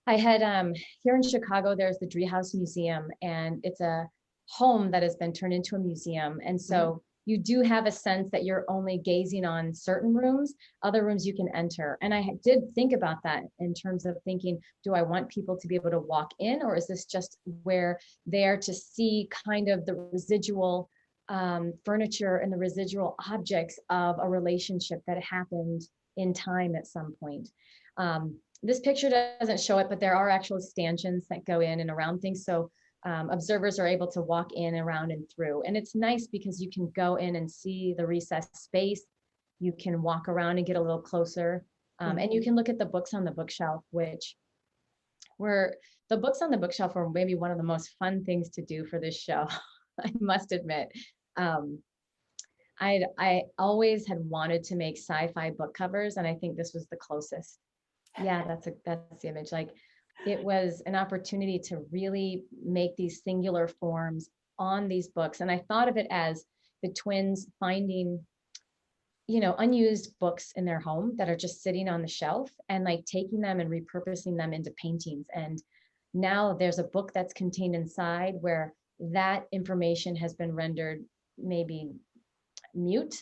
I had here in Chicago, there's the Driehaus Museum, and it's a home that has been turned into a museum. And so you do have a sense that you're only gazing on certain rooms, other rooms you can enter. And I did think about that in terms of thinking, do I want people to be able to walk in, or is this just where they're to see kind of the residual furniture and the residual objects of a relationship that happened in time at some point. This picture doesn't show it, but there are actual stanchions that go in and around things. So observers are able to walk in, around, and through. And it's nice because you can go in and see the recessed space. You can walk around and get a little closer. And you can look at the books on the bookshelf, which were maybe one of the most fun things to do for this show, I must admit. I always had wanted to make sci-fi book covers, and I think this was the closest. Yeah, that's the image. Like, it was an opportunity to really make these singular forms on these books. And I thought of it as the twins finding, unused books in their home that are just sitting on the shelf, and like taking them and repurposing them into paintings. And now there's a book that's contained inside where that information has been rendered maybe mute.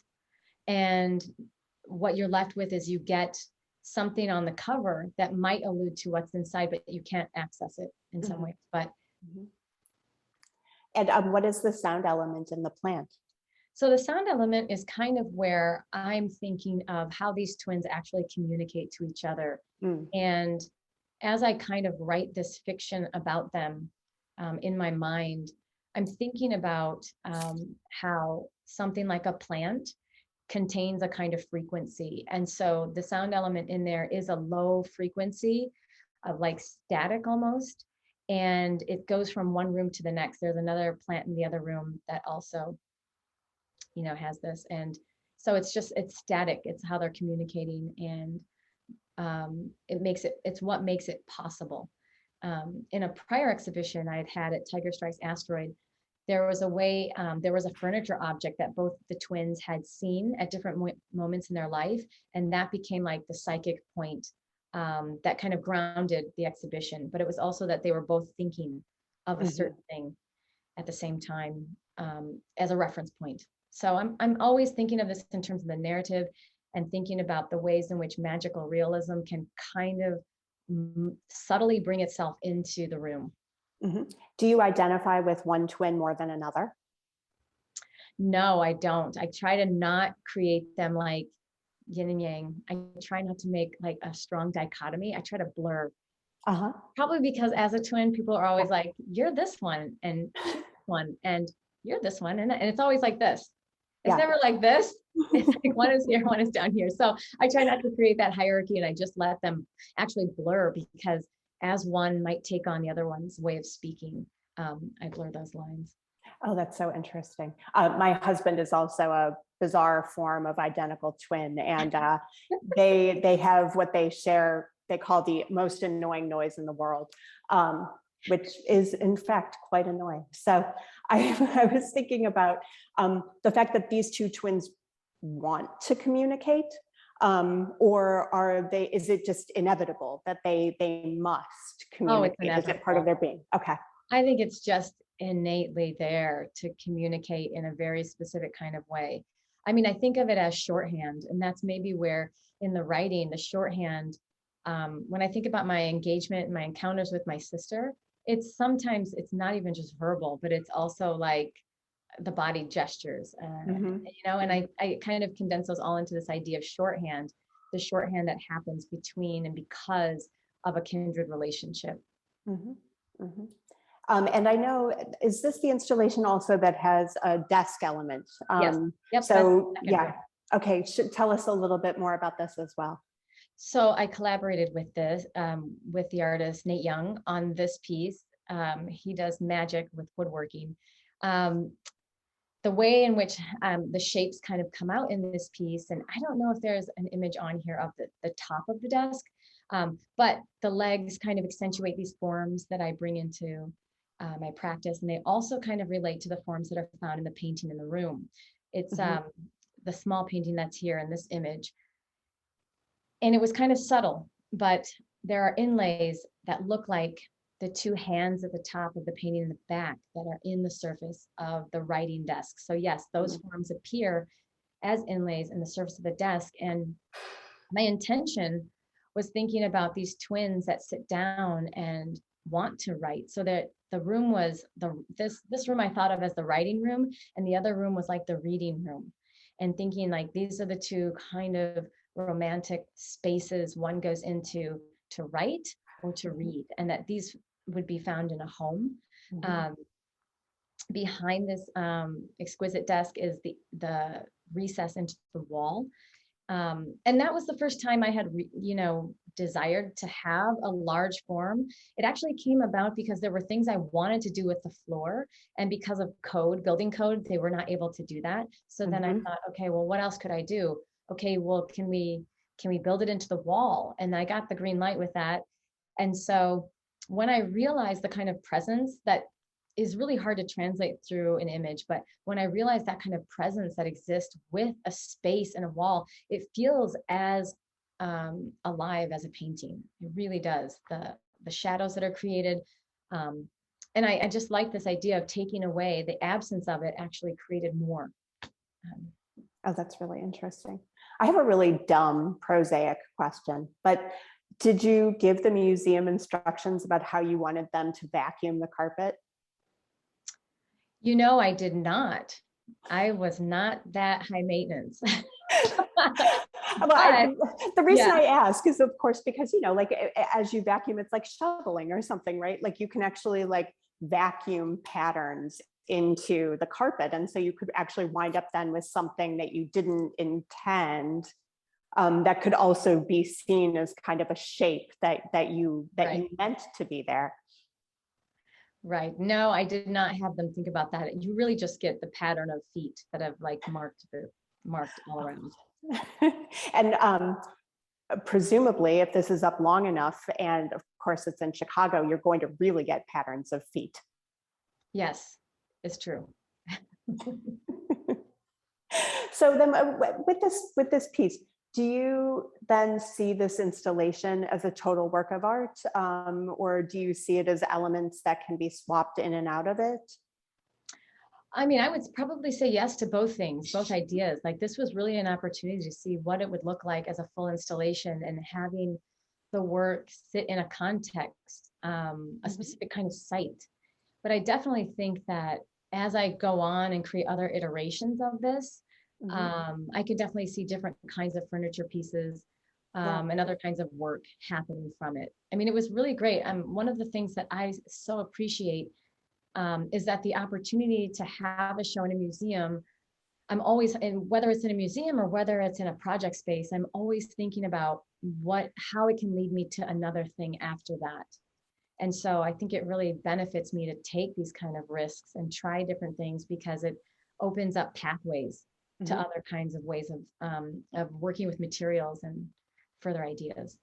And what you're left with is you get something on the cover that might allude to what's inside, but you can't access it in some ways. But And what is the sound element in the plant? so the sound element is kind of where I'm thinking of how these twins actually communicate to each other. And as I kind of write this fiction about them in my mind, I'm thinking about how something like a plant contains a kind of frequency. And so the sound element in there is a low frequency of like static almost. And it goes from one room to the next. There's another plant in the other room that also, has this. And so it's static. It's how they're communicating. And it's what makes it possible. In a prior exhibition I had at Tiger Strikes Asteroid, there was a furniture object that both the twins had seen at different moments in their life. And that became like the psychic point that kind of grounded the exhibition. But it was also that they were both thinking of a certain thing at the same time as a reference point. So I'm always thinking of this in terms of the narrative, and thinking about the ways in which magical realism can kind of subtly bring itself into the room. Do you identify with one twin more than another? No, I don't. I try to not create them like yin and yang. I try not to make like a strong dichotomy. I try to blur. Probably because as a twin, people are always like, you're this one, and she's this one, and you're this one. And it's always like this. It's never like this. It's like one is here, one is down here. So I try not to create that hierarchy, and I just let them actually blur, because as one might take on the other one's way of speaking, I blur those lines. Oh, that's so interesting. My husband is also a bizarre form of identical twin, and they have what they share, they call the most annoying noise in the world, which is in fact quite annoying. So I was thinking about the fact that these two twins want to communicate. Or is it just inevitable that they must communicate? Oh, it's is it part of their being? Okay. I think it's just innately there to communicate in a very specific kind of way. I mean, I think of it as shorthand, and that's maybe where in the writing, the shorthand, when I think about my engagement and my encounters with my sister, it's not even just verbal, but it's also like the body gestures, and I kind of condense those all into this idea of shorthand, the shorthand that happens between and because of a kindred relationship. And I know, is this the installation also that has a desk element? Yes. Yep. So okay, tell us a little bit more about this as well. So I collaborated with the artist Nate Young on this piece. He does magic with woodworking. The way in which the shapes kind of come out in this piece, and I don't know if there's an image on here of the top of the desk, but the legs kind of accentuate these forms that I bring into my practice, and they also kind of relate to the forms that are found in the painting in the room. It's the small painting that's here in this image. And it was kind of subtle but there are inlays that look like the two hands at the top of the painting in the back that are in the surface of the writing desk. So yes, those forms appear as inlays in the surface of the desk. And my intention was thinking about these twins that sit down and want to write. So that the room was this room I thought of as the writing room, and the other room was like the reading room. And thinking like these are the two kind of romantic spaces one goes into to write or to read, and that these would be found in a home. Behind this exquisite desk is the recess into the wall. And that was the first time I had, desired to have a large form. It actually came about because there were things I wanted to do with the floor, and because of building code, they were not able to do that. So then I thought, okay, well, what else could I do? Okay, well, can we build it into the wall? And I got the green light with that. And so when I realized the kind of presence that is really hard to translate through an image, but when I realized that kind of presence that exists with a space and a wall, it feels as alive as a painting. It really does. The shadows that are created. And I just like this idea of taking away the absence of it actually created more. Oh, that's really interesting. I have a really dumb prosaic question, but did you give the museum instructions about how you wanted them to vacuum the carpet? I did not. I was not that high maintenance. Well, the reason I ask is, of course, because, like as you vacuum, it's like shoveling or something, right? Like you can actually like vacuum patterns into the carpet. And so you could actually wind up then with something that you didn't intend, that could also be seen as kind of a shape that you meant to be there. Right. No, I did not have them think about that. You really just get the pattern of feet that have like marked all around. And presumably, if this is up long enough, and of course it's in Chicago, you're going to really get patterns of feet. Yes, it's true. So then with this piece, do you then see this installation as a total work of art, or do you see it as elements that can be swapped in and out of it? I mean, I would probably say yes to both things, both ideas. Like this was really an opportunity to see what it would look like as a full installation, and having the work sit in a context, a specific kind of site. But I definitely think that as I go on and create other iterations of this, I could definitely see different kinds of furniture pieces and other kinds of work happening from it. I mean, it was really great. One of the things that I so appreciate is that the opportunity to have a show in a museum, I'm always, and whether it's in a museum or whether it's in a project space, I'm always thinking about how it can lead me to another thing after that. And so I think it really benefits me to take these kind of risks and try different things, because it opens up pathways to other kinds of ways of working with materials and further ideas.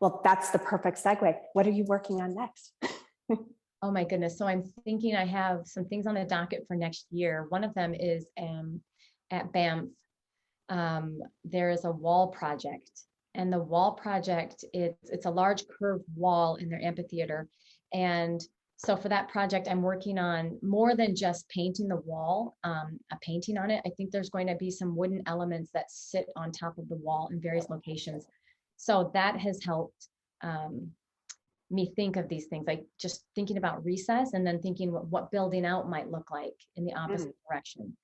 Well, that's the perfect segue. What are you working on next? Oh my goodness. So I'm thinking I have some things on the docket for next year. One of them is at Banff. There is a wall project, and the wall project, it's a large curved wall in their amphitheater. And so for that project, I'm working on more than just painting the wall, a painting on it. I think there's going to be some wooden elements that sit on top of the wall in various locations. So that has helped me think of these things, like just thinking about recess, and then thinking what building out might look like in the opposite direction.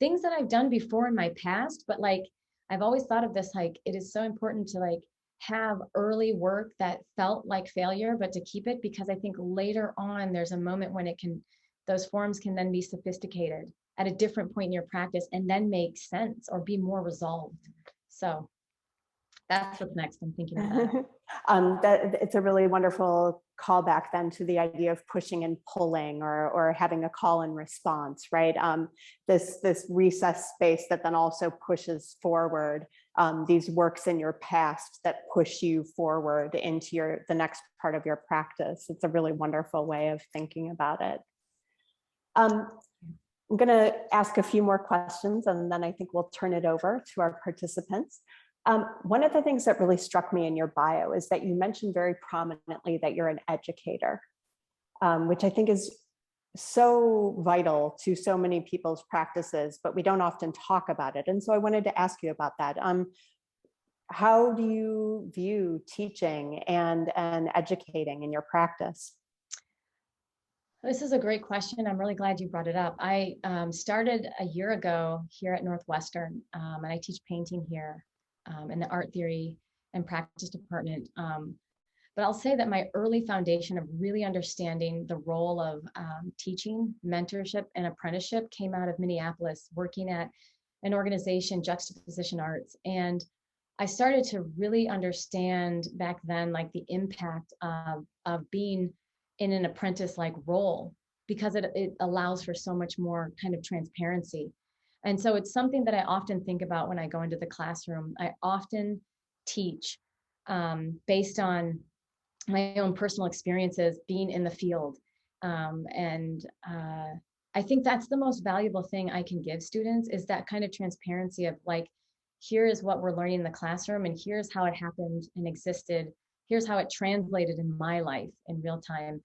Things that I've done before in my past, but like I've always thought of this, like it is so important to like have early work that felt like failure, but to keep it, because I think later on there's a moment when those forms can then be sophisticated at a different point in your practice and then make sense or be more resolved. So that's what's next. I'm thinking about that. It's a really wonderful callback then to the idea of pushing and pulling, or having a call and response, right? This recess space that then also pushes forward, these works in your past that push you forward into the next part of your practice. It's a really wonderful way of thinking about it. I'm going to ask a few more questions, and then I think we'll turn it over to our participants. One of the things that really struck me in your bio is that you mentioned very prominently that you're an educator, which I think is so vital to so many people's practices, but we don't often talk about it. And so I wanted to ask you about that. How do you view teaching and educating in your practice? This is a great question. I'm really glad you brought it up. I started a year ago here at Northwestern, and I teach painting here in the art theory and practice department. But I'll say that my early foundation of really understanding the role of teaching, mentorship, and apprenticeship came out of Minneapolis, working at an organization, Juxtaposition Arts. And I started to really understand back then, like the impact of being in an apprentice-like role, because it allows for so much more kind of transparency. And so it's something that I often think about when I go into the classroom. I often teach based on my own personal experiences being in the field. I think that's the most valuable thing I can give students, is that kind of transparency of like, here is what we're learning in the classroom, and here's how it happened and existed. Here's how it translated in my life in real time.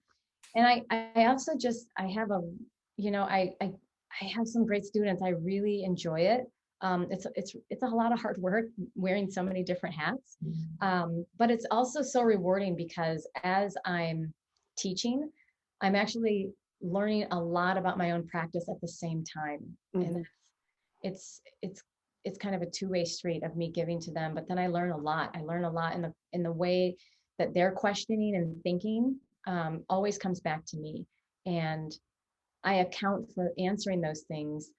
And I also just, I have a, I have some great students. I really enjoy it. It's a lot of hard work wearing so many different hats. But it's also so rewarding, because as I'm teaching, I'm actually learning a lot about my own practice at the same time. Mm-hmm. And it's kind of a two-way street of me giving to them, but then I learn a lot. I learn a lot in the way that they're questioning and thinking always comes back to me. And I account for answering those things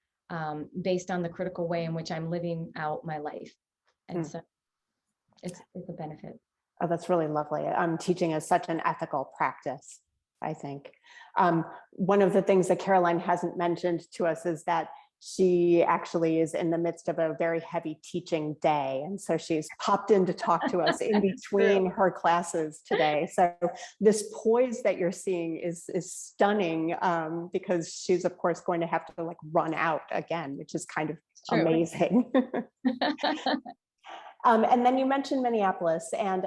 based on the critical way in which I'm living out my life. And so it's a benefit. Oh, that's really lovely. Teaching is such an ethical practice, I think. One of the things that Caroline hasn't mentioned to us is that she actually is in the midst of a very heavy teaching day. And so she's popped in to talk to us in between her classes today. So this poise that you're seeing is stunning, because she's of course going to have to like run out again, which is kind of amazing. And then you mentioned Minneapolis, and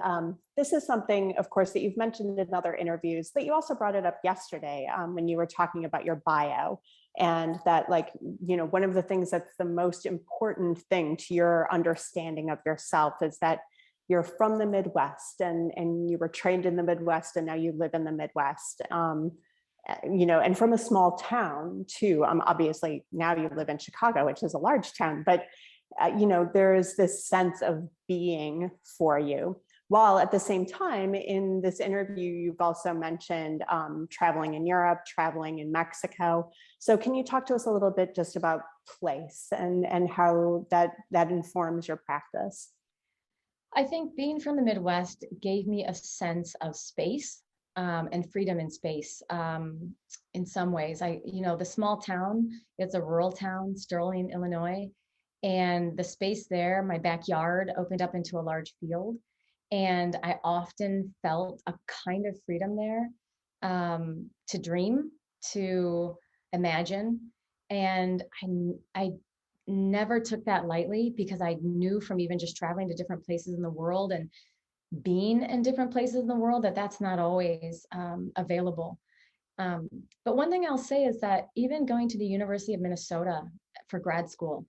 this is something, of course, that you've mentioned in other interviews, but you also brought it up yesterday when you were talking about your bio, and that, like, one of the things that's the most important thing to your understanding of yourself is that you're from the Midwest, and you were trained in the Midwest, and now you live in the Midwest. And from a small town too. Obviously now you live in Chicago, which is a large town, but there is this sense of being for you. While at the same time, in this interview, you've also mentioned traveling in Europe, traveling in Mexico. So can you talk to us a little bit just about place and how that informs your practice? I think being from the Midwest gave me a sense of space and freedom in space. In some ways, the small town, it's a rural town, Sterling, Illinois. And the space there, my backyard opened up into a large field. And I often felt a kind of freedom there to dream, to imagine. And I never took that lightly, because I knew from even just traveling to different places in the world and being in different places in the world that that's not always available. But one thing I'll say is that even going to the University of Minnesota for grad school,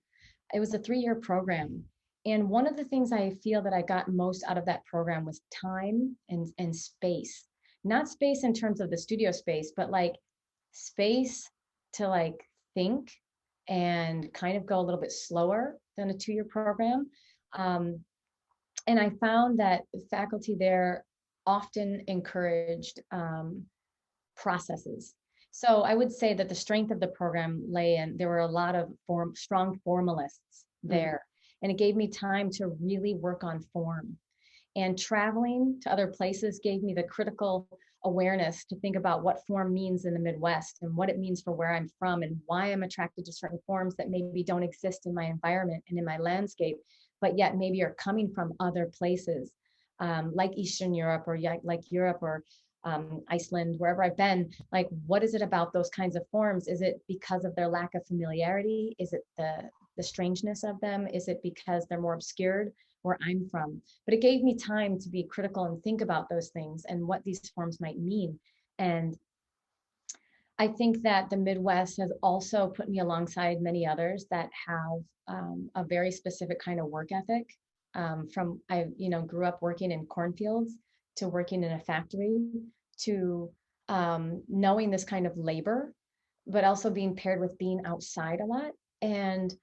it was a 3-year program. And one of the things I feel that I got most out of that program was time and space. Not space in terms of the studio space, but like space to like think and kind of go a little bit slower than a 2-year program. And I found that the faculty there often encouraged processes. So I would say that the strength of the program lay in, there were a lot of strong formalists there. And it gave me time to really work on form. And traveling to other places gave me the critical awareness to think about what form means in the Midwest and what it means for where I'm from and why I'm attracted to certain forms that maybe don't exist in my environment and in my landscape, but yet maybe are coming from other places, like Eastern Europe or like Europe or Iceland, wherever I've been. Like, what is it about those kinds of forms? Is it because of their lack of familiarity? Is it the strangeness of them? Is it because they're more obscured where I'm from. But it gave me time to be critical and think about those things and what these forms might mean. And I think that the Midwest has also put me alongside many others that have a very specific kind of work ethic. I grew up working in cornfields to working in a factory to knowing this kind of labor, but also being paired with being outside a lot. And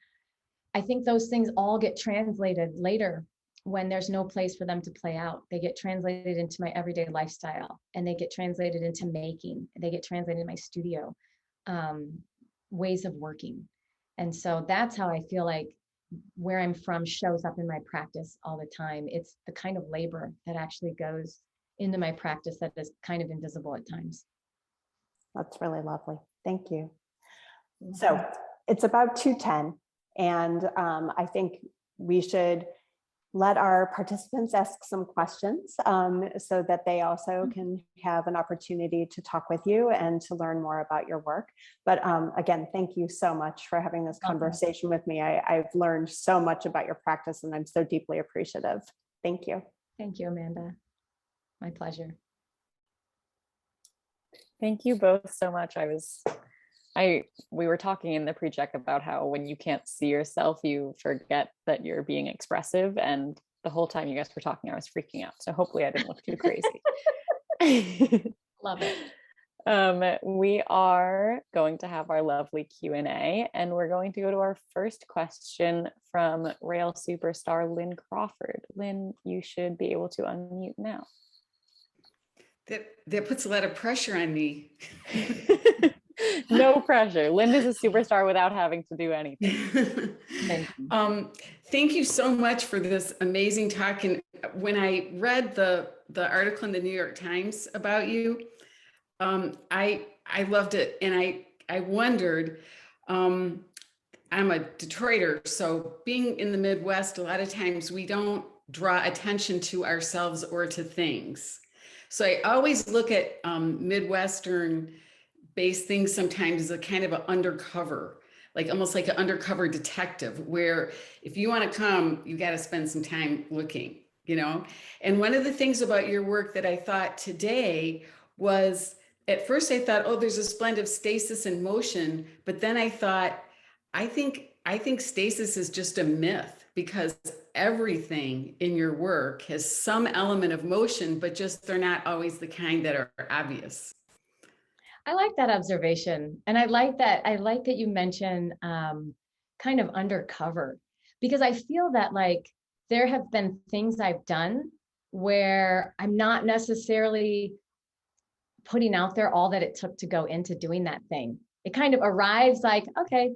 I think those things all get translated later when there's no place for them to play out. They get translated into my everyday lifestyle, and they get translated into making, they get translated in my studio, ways of working. And so that's how I feel like where I'm from shows up in my practice all the time. It's the kind of labor that actually goes into my practice that is kind of invisible at times. That's really lovely. Thank you. So it's about 2:10, and I think we should let our participants ask some questions so that they also can have an opportunity to talk with you and to learn more about your work. But again, thank you so much for having this conversation with me. I've learned so much about your practice, and I'm so deeply appreciative. Thank you. Thank you, Amanda. My pleasure. Thank you both so much. We were talking in the pre-check about how when you can't see yourself, you forget that you're being expressive. And the whole time you guys were talking, I was freaking out. So hopefully I didn't look too crazy. Love it. We are going to have our lovely Q&A, and we're going to go to our first question from Rail superstar Lynn Crawford. Lynn, you should be able to unmute now. That puts a lot of pressure on me. No pressure. Lynn is a superstar without having to do anything. Thank you so much for this amazing talk. And when I read the article in the New York Times about you, I loved it. And I wondered, I'm a Detroiter, so being in the Midwest, a lot of times we don't draw attention to ourselves or to things. So I always look at Midwestern based things sometimes as a kind of an undercover, like almost like an undercover detective, where if you want to come, you got to spend some time looking, you know? And one of the things about your work that I thought today was, at first I thought, oh, there's this blend of stasis and motion, but then I thought, I think stasis is just a myth, because everything in your work has some element of motion, but just they're not always the kind that are obvious. I like that observation. And I like that you mention kind of undercover, because I feel that like there have been things I've done where I'm not necessarily putting out there all that it took to go into doing that thing. It kind of arrives like, okay,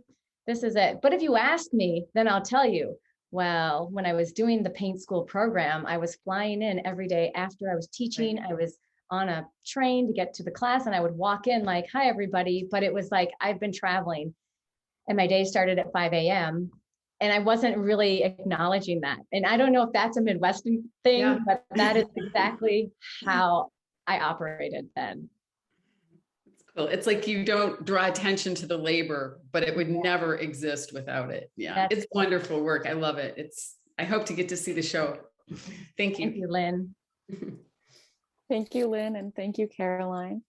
this is it. But if you ask me, then I'll tell you, well, when I was doing the paint school program, I was flying in every day after I was teaching. I was on a train to get to the class, and I would walk in like, hi, everybody. But it was like, I've been traveling and my day started at 5 a.m. and I wasn't really acknowledging that. And I don't know if that's a Midwestern thing, but that is exactly how I operated then. Cool. It's like you don't draw attention to the labor, but it would never exist without it. Yeah, it's wonderful work. I love it. I hope to get to see the show. Thank you. Thank you, Lynn. Thank you, Lynn, and thank you, Caroline.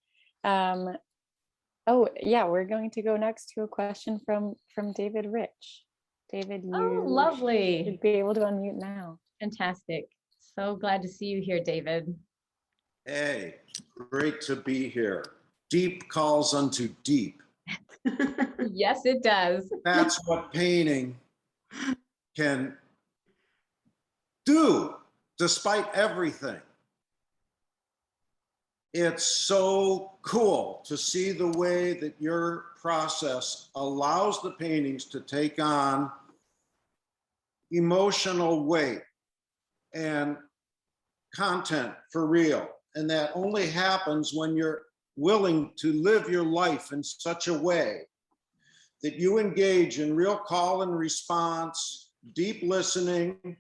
Oh, yeah, we're going to go next to a question from David Rich. David, you lovely. should be able to unmute now. Fantastic. So glad to see you here, David. Hey, great to be here. Deep calls unto deep. Yes, it does. That's what painting can do, despite everything. It's so cool to see the way that your process allows the paintings to take on emotional weight and content for real. And that only happens when you're willing to live your life in such a way that you engage in real call and response, deep listening,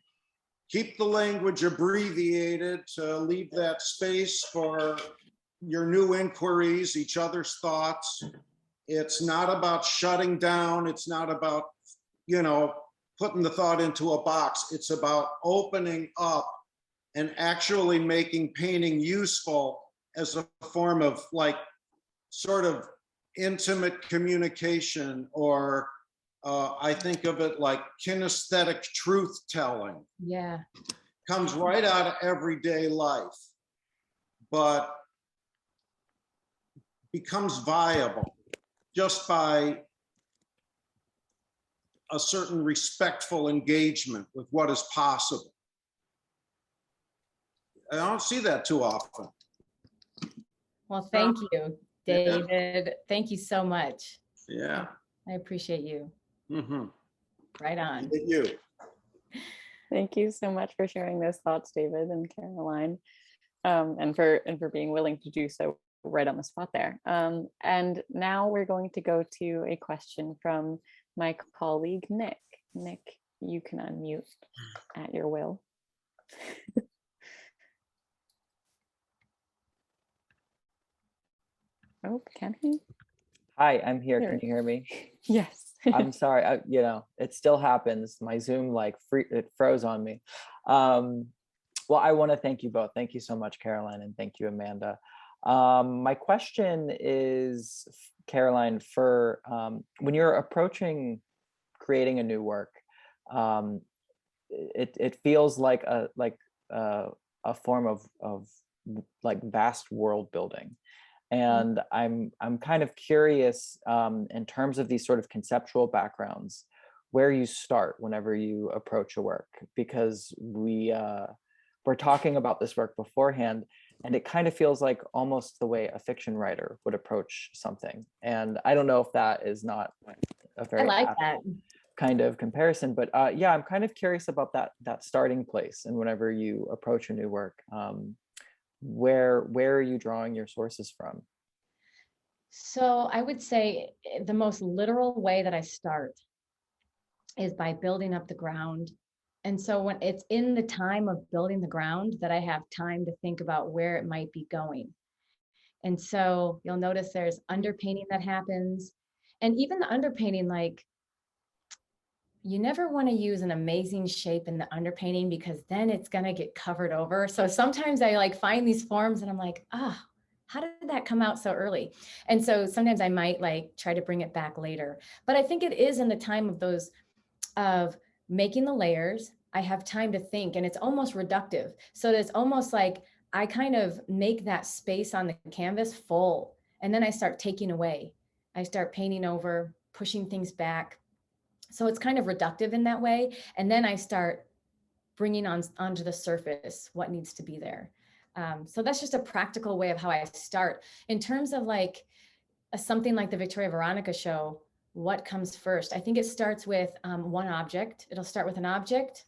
keep the language abbreviated to leave that space for your new inquiries, each other's thoughts. It's not about shutting down. It's not about, putting the thought into a box. It's about opening up and actually making painting useful as a form of like sort of intimate communication, or I think of it like kinesthetic truth telling. Yeah. Comes right out of everyday life, but becomes viable just by a certain respectful engagement with what is possible. I don't see that too often. Well, thank you, David. Yeah. Thank you so much. Yeah. I appreciate you. Mm-hmm. Right on. Thank you. Thank you so much for sharing those thoughts, David and Caroline, and for being willing to do so right on the spot there. And now we're going to go to a question from my colleague, Nick. Nick, you can unmute at your will. Oh, can he? Hi, I'm here. Can you hear me? Yes. I'm sorry. It still happens. My Zoom it froze on me. Well, I want to thank you both. Thank you so much, Caroline, and thank you, Amanda. My question is, Caroline, for when you're approaching creating a new work, it feels like a form of like vast world building. And I'm kind of curious in terms of these sort of conceptual backgrounds, where you start whenever you approach a work, because we're talking about this work beforehand, and it kind of feels like almost the way a fiction writer would approach something. And I don't know if that is not a very kind of comparison, but yeah, I'm kind of curious about that starting place. And whenever you approach a new work, where are you drawing your sources from? So I would say the most literal way that I start is by building up the ground. And so when it's in the time of building the ground that I have time to think about where it might be going. And so you'll notice there's underpainting that happens. And even the underpainting, like, you never want to use an amazing shape in the underpainting because then it's going to get covered over. So sometimes I like find these forms and I'm like, how did that come out so early? And so sometimes I might like try to bring it back later. But I think it is in the time of those, of making the layers, I have time to think, and it's almost reductive. So it's almost like I kind of make that space on the canvas full, and then I start taking away. I start painting over, pushing things back. So it's kind of reductive in that way. And then I start bringing onto the surface what needs to be there. So that's just a practical way of how I start. In terms of like something like the Victoria Veronica show, what comes first? I think it starts with one object. It'll start with an object,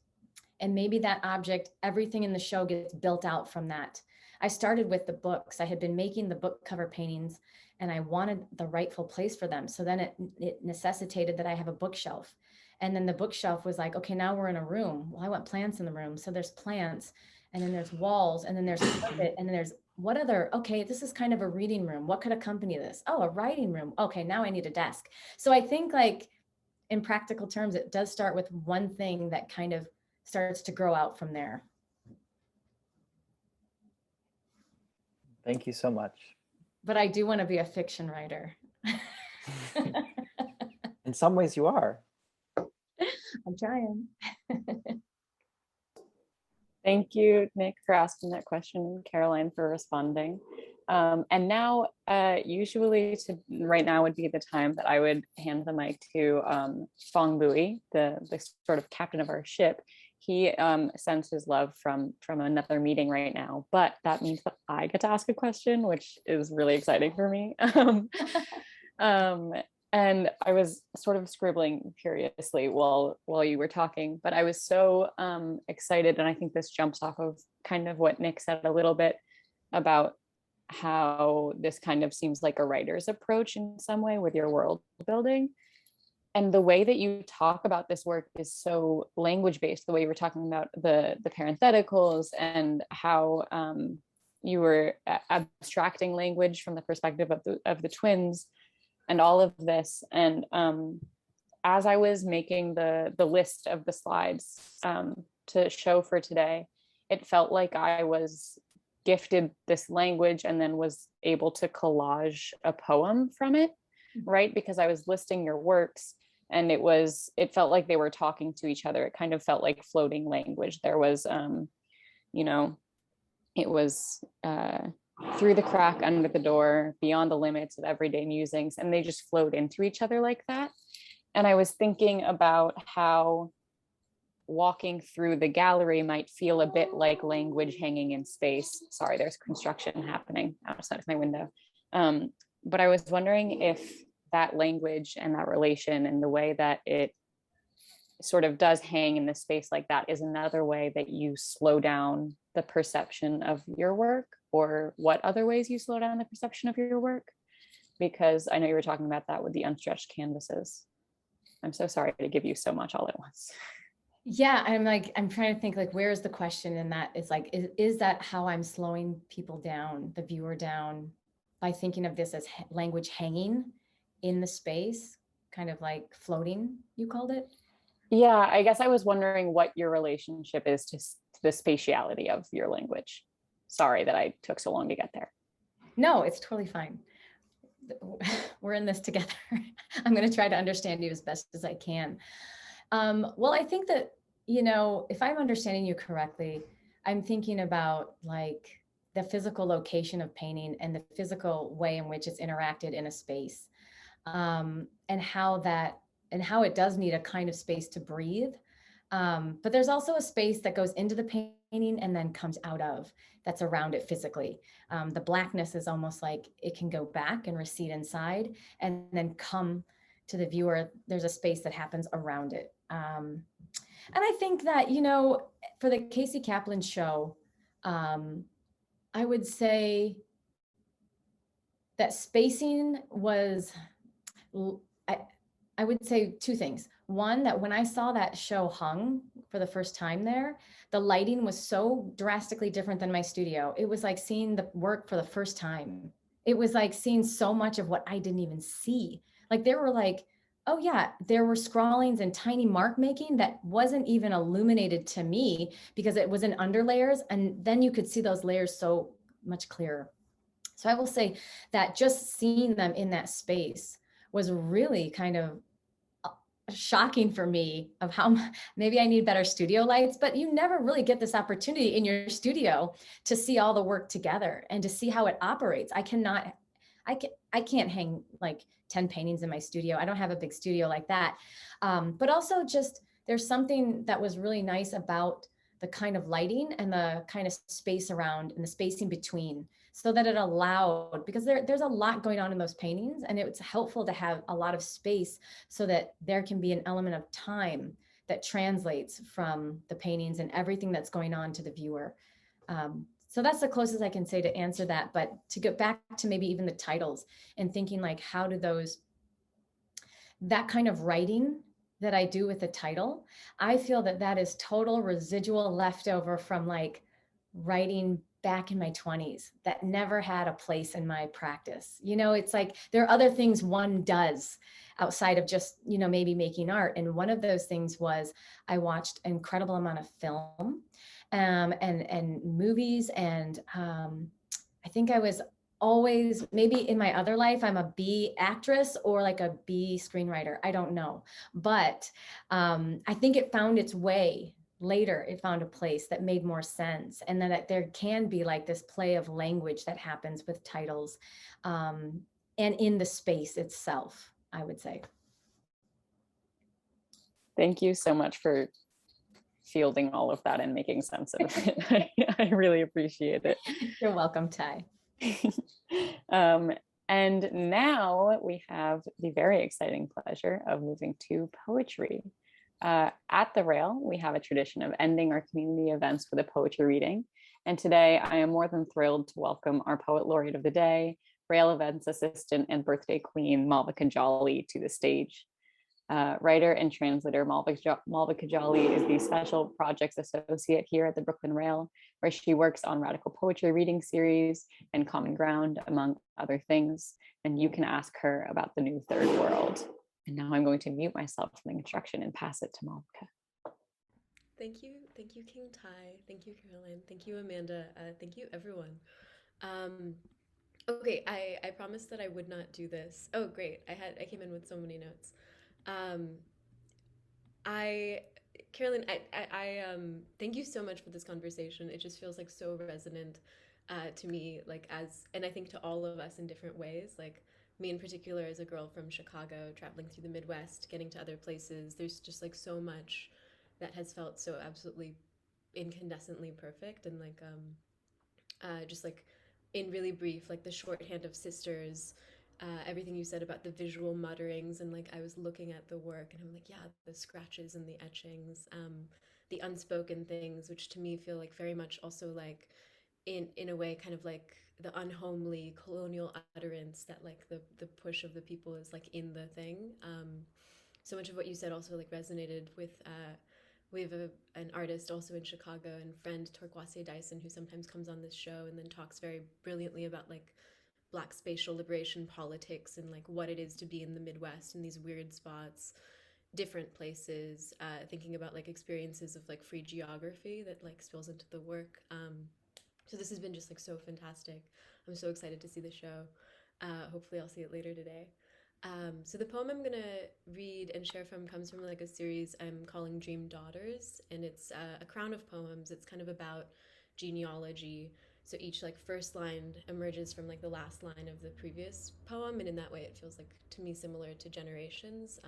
and maybe that object, everything in the show gets built out from that. I started with the books. I had been making the book cover paintings, and I wanted the rightful place for them. So then it necessitated that I have a bookshelf. And then the bookshelf was like, okay, now we're in a room. Well, I want plants in the room. So there's plants, and then there's walls, and then there's carpet, and then there's what other, okay, this is kind of a reading room. What could accompany this? Oh, a writing room. Okay, now I need a desk. So I think like in practical terms, it does start with one thing that kind of starts to grow out from there. Thank you so much. But I do want to be a fiction writer. In some ways you are. I'm trying. Thank you, Nick, for asking that question, and Caroline for responding. And now, usually right now would be the time that I would hand the mic to Fong Bui, the sort of captain of our ship. He sends his love from another meeting right now, but that means that I get to ask a question, which is really exciting for me. And I was sort of scribbling furiously while you were talking, but I was so excited. And I think this jumps off of kind of what Nick said a little bit about how this kind of seems like a writer's approach in some way with your world building. And the way that you talk about this work is so language-based, the way you were talking about the parentheticals and how you were abstracting language from the perspective of the twins and all of this. And as I was making the list of the slides to show for today, it felt like I was gifted this language and then was able to collage a poem from it, right? Because I was listing your works, and it felt like they were talking to each other. It kind of felt like floating language. There was, it was through the crack under the door, beyond the limits of everyday musings, and they just flowed into each other like that. And I was thinking about how walking through the gallery might feel a bit like language hanging in space. Sorry, there's construction happening outside of my window. But I was wondering if that language and that relation and the way that it sort of does hang in the space like that is another way that you slow down the perception of your work, or what other ways you slow down the perception of your work. Because I know you were talking about that with the unstretched canvases. I'm so sorry to give you so much all at once. Yeah, I'm trying to think, like, where's the question in that? It's like, is that how I'm slowing people down, the viewer down, by thinking of this as language hanging in the space, kind of like floating, you called it? Yeah, I guess I was wondering what your relationship is to the spatiality of your language. Sorry that I took so long to get there. No, it's totally fine. We're in this together. I'm going to try to understand you as best as I can. Well, I think that, if I'm understanding you correctly, I'm thinking about like the physical location of painting and the physical way in which it's interacted in a space, and how it does need a kind of space to breathe. But there's also a space that goes into the painting and then comes out of, that's around it physically. The blackness is almost like it can go back and recede inside and then come to the viewer. There's a space that happens around it. And I think that, for the Casey Kaplan show, I would say that spacing was, I would say two things. One, that when I saw that show hung for the first time there, the lighting was so drastically different than my studio. It was like seeing the work for the first time. It was like seeing so much of what I didn't even see. Like there were like, oh yeah, there were scrawlings and tiny mark making that wasn't even illuminated to me because it was in underlayers. And then you could see those layers so much clearer. So I will say that just seeing them in that space was really kind of shocking for me, of how maybe I need better studio lights, but you never really get this opportunity in your studio to see all the work together and to see how it operates. I can't hang like 10 paintings in my studio. I don't have a big studio like that. But also just, there's something that was really nice about the kind of lighting and the kind of space around and the spacing between, so that it allowed, because there's a lot going on in those paintings, and it's helpful to have a lot of space so that there can be an element of time that translates from the paintings and everything that's going on to the viewer. So that's the closest I can say to answer that. But to get back to maybe even the titles and thinking like, how do that kind of writing that I do with the title, I feel that is total residual leftover from like writing back in my 20s that never had a place in my practice. It's like there are other things one does outside of just, maybe making art. And one of those things was I watched an incredible amount of film and movies. And I think I was always, maybe in my other life, I'm a B actress or like a B screenwriter. I don't know. But I think it found its way later. It found a place that made more sense. And that there can be like this play of language that happens with titles and in the space itself, I would say. Thank you so much for fielding all of that and making sense of it. I really appreciate it. You're welcome, Ty. And now we have the very exciting pleasure of moving to poetry. At the Rail, we have a tradition of ending our community events with a poetry reading. And today I am more than thrilled to welcome our poet laureate of the day, Rail events assistant and birthday queen, Malvika Jolly, to the stage. Writer and translator Malvika Jolly is the Special Projects Associate here at the Brooklyn Rail, where she works on Radical Poetry Reading Series and Common Ground, among other things. And you can ask her about the new third world. And now I'm going to mute myself from the introduction and pass it to Malvika. Thank you, King Ty. Thank you, Caroline. Thank you, Amanda. Thank you, everyone. Okay, I promised that I would not do this. Oh, great! I came in with so many notes. Caroline, I thank you so much for this conversation. It just feels like so resonant to me, like and I think to all of us in different ways. Like me in particular, as a girl from Chicago, traveling through the Midwest, getting to other places. There's just like so much that has felt so absolutely incandescently perfect, and like just like in really brief, like the shorthand of sisters, everything you said about the visual mutterings, and like I was looking at the work and I'm like, yeah, the scratches and the etchings, the unspoken things, which to me feel like very much also like in a way kind of like the unhomely colonial utterance that like the push of the people is like in the thing. So much of what you said also like resonated with we have an artist also in Chicago and friend Torquasia Dyson, who sometimes comes on this show and then talks very brilliantly about like Black spatial liberation politics and like what it is to be in the Midwest in these weird spots, different places, thinking about like experiences of like free geography that like spills into the work. So this has been just like so fantastic. I'm so excited to see the show. Hopefully I'll see it later today. So the poem I'm gonna read and share from comes from like a series I'm calling Dream Daughters, and it's a crown of poems. It's kind of about genealogy. So each like first line emerges from like the last line of the previous poem, and in that way it feels like to me similar to Generations.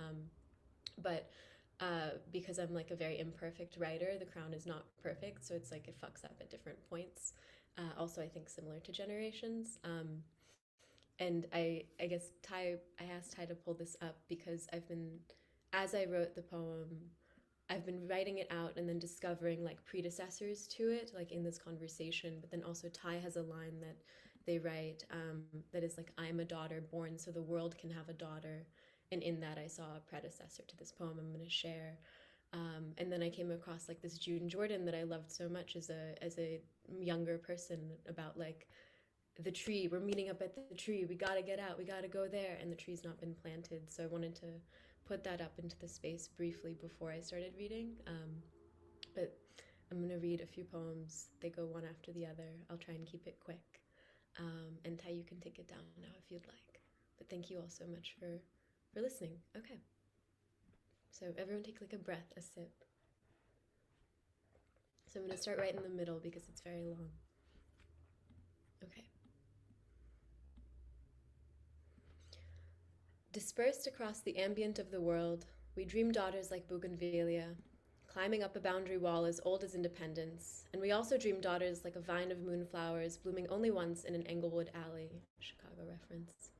But because I'm like a very imperfect writer, the crown is not perfect, so it's like it fucks up at different points. Also, I think similar to Generations. And I guess I asked Ty to pull this up because as I wrote the poem, I've been writing it out and then discovering like predecessors to it, like in this conversation. But then also Ty has a line that they write that is like, I'm a daughter born so the world can have a daughter. And in that I saw a predecessor to this poem I'm going to share. And then I came across like this June Jordan that I loved so much as a younger person, about like, the tree, we're meeting up at the tree, we gotta get out, we gotta go there, and the tree's not been planted. So I wanted to put that up into the space briefly before I started reading. But I'm gonna read a few poems. They go one after the other. I'll try and keep it quick. And Ty, you can take it down now if you'd like. But thank you all so much for listening. Okay. So everyone take like a breath, a sip. So I'm gonna start right in the middle because it's very long. Okay. Dispersed across the ambient of the world, we dream daughters like bougainvillea, climbing up a boundary wall as old as independence, and we also dream daughters like a vine of moonflowers blooming only once in an Englewood alley, Chicago reference.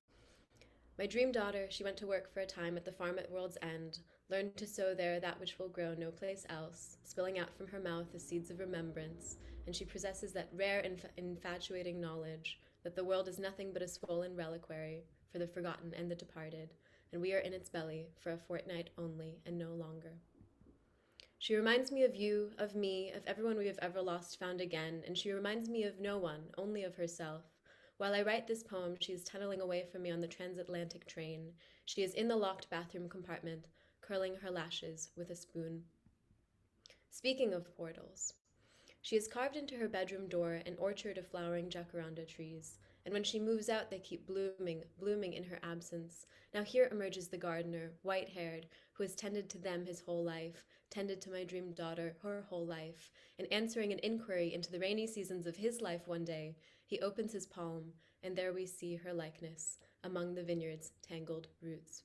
My dream daughter, she went to work for a time at the farm at World's End, learned to sow there that which will grow no place else, spilling out from her mouth the seeds of remembrance, and she possesses that rare infatuating knowledge that the world is nothing but a swollen reliquary for the forgotten and the departed, and we are in its belly for a fortnight only and no longer. She reminds me of you, of me, of everyone we have ever lost found again, and she reminds me of no one, only of herself. While I write this poem, she is tunneling away from me on the transatlantic train. She is in the locked bathroom compartment, curling her lashes with a spoon. Speaking of portals, she has carved into her bedroom door an orchard of flowering jacaranda trees, and when she moves out, they keep blooming in her absence. Now here emerges the gardener, white-haired, who has tended to them his whole life, tended to my dream daughter her whole life, and answering an inquiry into the rainy seasons of his life one day, he opens his palm, and there we see her likeness, among the vineyard's tangled roots.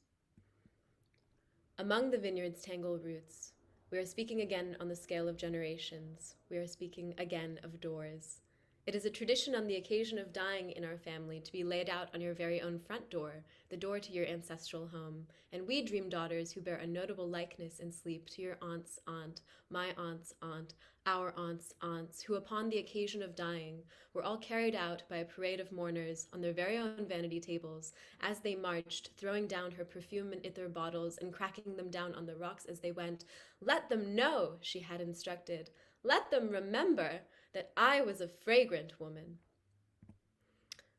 Among the vineyard's tangled roots, we are speaking again on the scale of generations. We are speaking again of doors. It is a tradition on the occasion of dying in our family to be laid out on your very own front door, the door to your ancestral home, and we dream daughters who bear a notable likeness in sleep to your aunt's aunt, my aunt's aunt, our aunt's aunts, who upon the occasion of dying were all carried out by a parade of mourners on their very own vanity tables as they marched, throwing down her perfume and ether bottles and cracking them down on the rocks as they went. Let them know, she had instructed. Let them remember that I was a fragrant woman.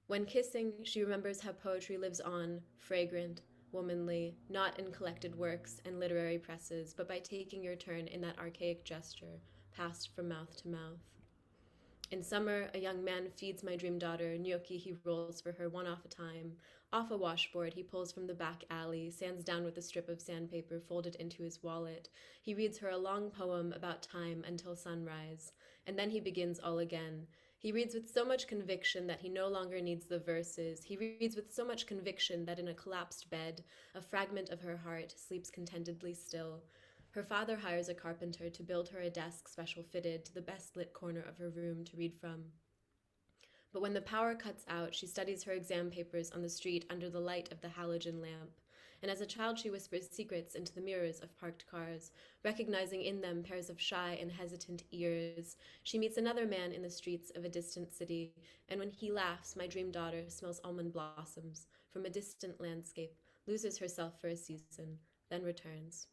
When kissing, she remembers how poetry lives on, fragrant, womanly, not in collected works and literary presses, but by taking your turn in that archaic gesture, passed from mouth to mouth. In summer, a young man feeds my dream daughter gnocchi he rolls for her one off a time. Off a washboard he pulls from the back alley, sands down with a strip of sandpaper folded into his wallet. He reads her a long poem about time until sunrise, and then he begins all again. He reads with so much conviction that he no longer needs the verses. He reads with so much conviction that in a collapsed bed, a fragment of her heart sleeps contentedly still. Her father hires a carpenter to build her a desk special fitted to the best lit corner of her room to read from. But when the power cuts out, she studies her exam papers on the street under the light of the halogen lamp. And as a child, she whispers secrets into the mirrors of parked cars, recognizing in them pairs of shy and hesitant ears. She meets another man in the streets of a distant city, and when he laughs, my dream daughter smells almond blossoms from a distant landscape, loses herself for a season, then returns.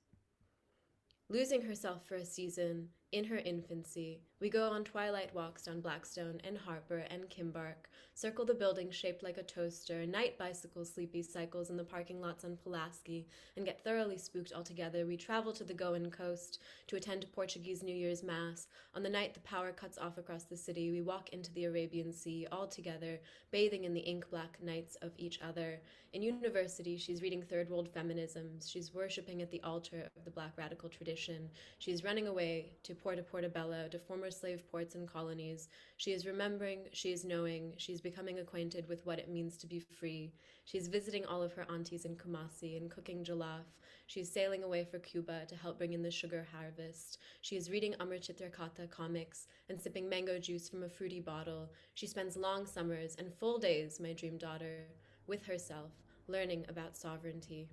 Losing herself for a season, in her infancy, we go on twilight walks down Blackstone and Harper and Kimbark, circle the building shaped like a toaster, night bicycles, sleepy cycles in the parking lots on Pulaski, and get thoroughly spooked altogether. We travel to the Goan Coast to attend Portuguese New Year's Mass. On the night the power cuts off across the city, we walk into the Arabian Sea all together, bathing in the ink-black nights of each other. In university, she's reading third world feminisms. She's worshiping at the altar of the Black radical tradition. She's running away to Portobello, to former slave ports and colonies. She is remembering, she is knowing, she's becoming acquainted with what it means to be free. She's visiting all of her aunties in Kumasi and cooking jollof. She's sailing away for Cuba to help bring in the sugar harvest. She is reading Amar Chitrakatha comics and sipping mango juice from a fruity bottle. She spends long summers and full days, my dream daughter, with herself, learning about sovereignty.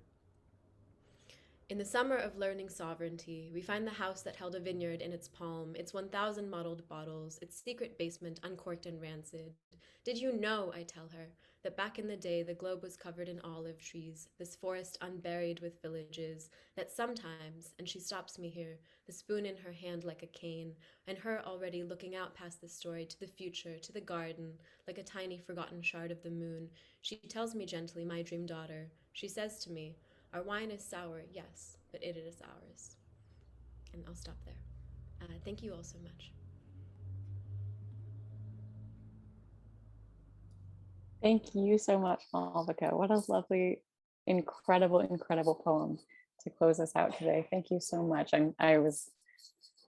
In the summer of learning sovereignty, we find the house that held a vineyard in its palm, its 1,000 mottled bottles, its secret basement uncorked and rancid. Did you know, I tell her, that back in the day the globe was covered in olive trees, this forest unburied with villages, that sometimes, and she stops me here, the spoon in her hand like a cane, and her already looking out past the story to the future, to the garden, like a tiny forgotten shard of the moon, she tells me gently, my dream daughter, she says to me, our wine is sour, yes, but it is ours. And I'll stop there. Thank you all so much. Thank you so much, Malvika. What a lovely, incredible, incredible poem to close us out today. Thank you so much. I was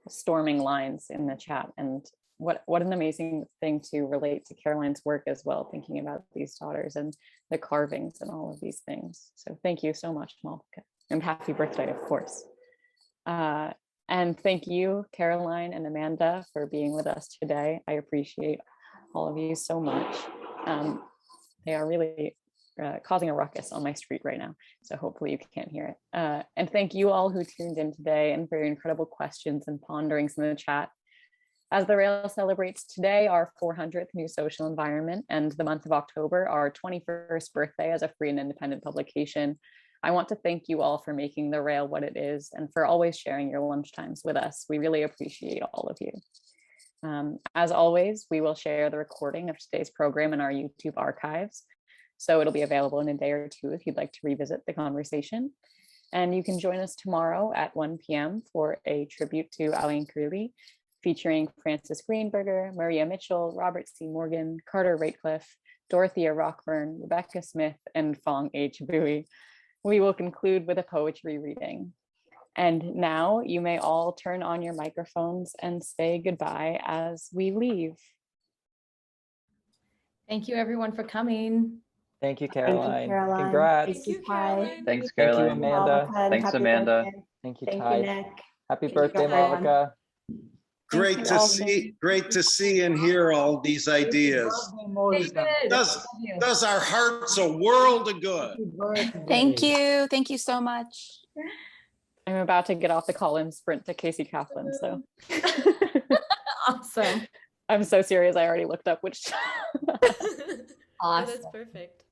storming lines in the chat, and what an amazing thing to relate to Caroline's work as well, thinking about these daughters and the carvings and all of these things. So thank you so much, Malvika, and happy birthday, of course. And thank you, Caroline and Amanda, for being with us today. I appreciate all of you so much. They are really causing a ruckus on my street right now, so hopefully you can't hear it. And thank you all who tuned in today and for your incredible questions and ponderings in the chat. As the Rail celebrates today our 400th new social environment and the month of October, our 21st birthday as a free and independent publication, I want to thank you all for making the Rail what it is and for always sharing your lunchtimes with us. We really appreciate all of you. As always, we will share the recording of today's program in our YouTube archives, so it'll be available in a day or two if you'd like to revisit the conversation. And you can join us tomorrow at 1 p.m. for a tribute to Alain Curley, featuring Francis Greenberger, Maria Mitchell, Robert C. Morgan, Carter Ratcliffe, Dorothea Rockburn, Rebecca Smith, and Fong H. Bowie. We will conclude with a poetry reading. And now you may all turn on your microphones and say goodbye as we leave. Thank you, everyone, for coming. Thank you, Caroline. Thank you, Caroline. Congrats. Thank you, Caroline. Thanks, Thank you, Caroline. Amanda. Thanks, Happy Amanda. birthday. Thank you, Thank Ty. you, Nick. Happy Thank birthday, you, everyone. Malvika. Great you to all. see, great to see and hear all these ideas. David, Does our hearts a world of good. Thank you. Thank you so much. I'm about to get off the call and sprint to Casey Kaplan, so. awesome. I'm so serious, I already looked up which. Oh, Awesome. that's perfect.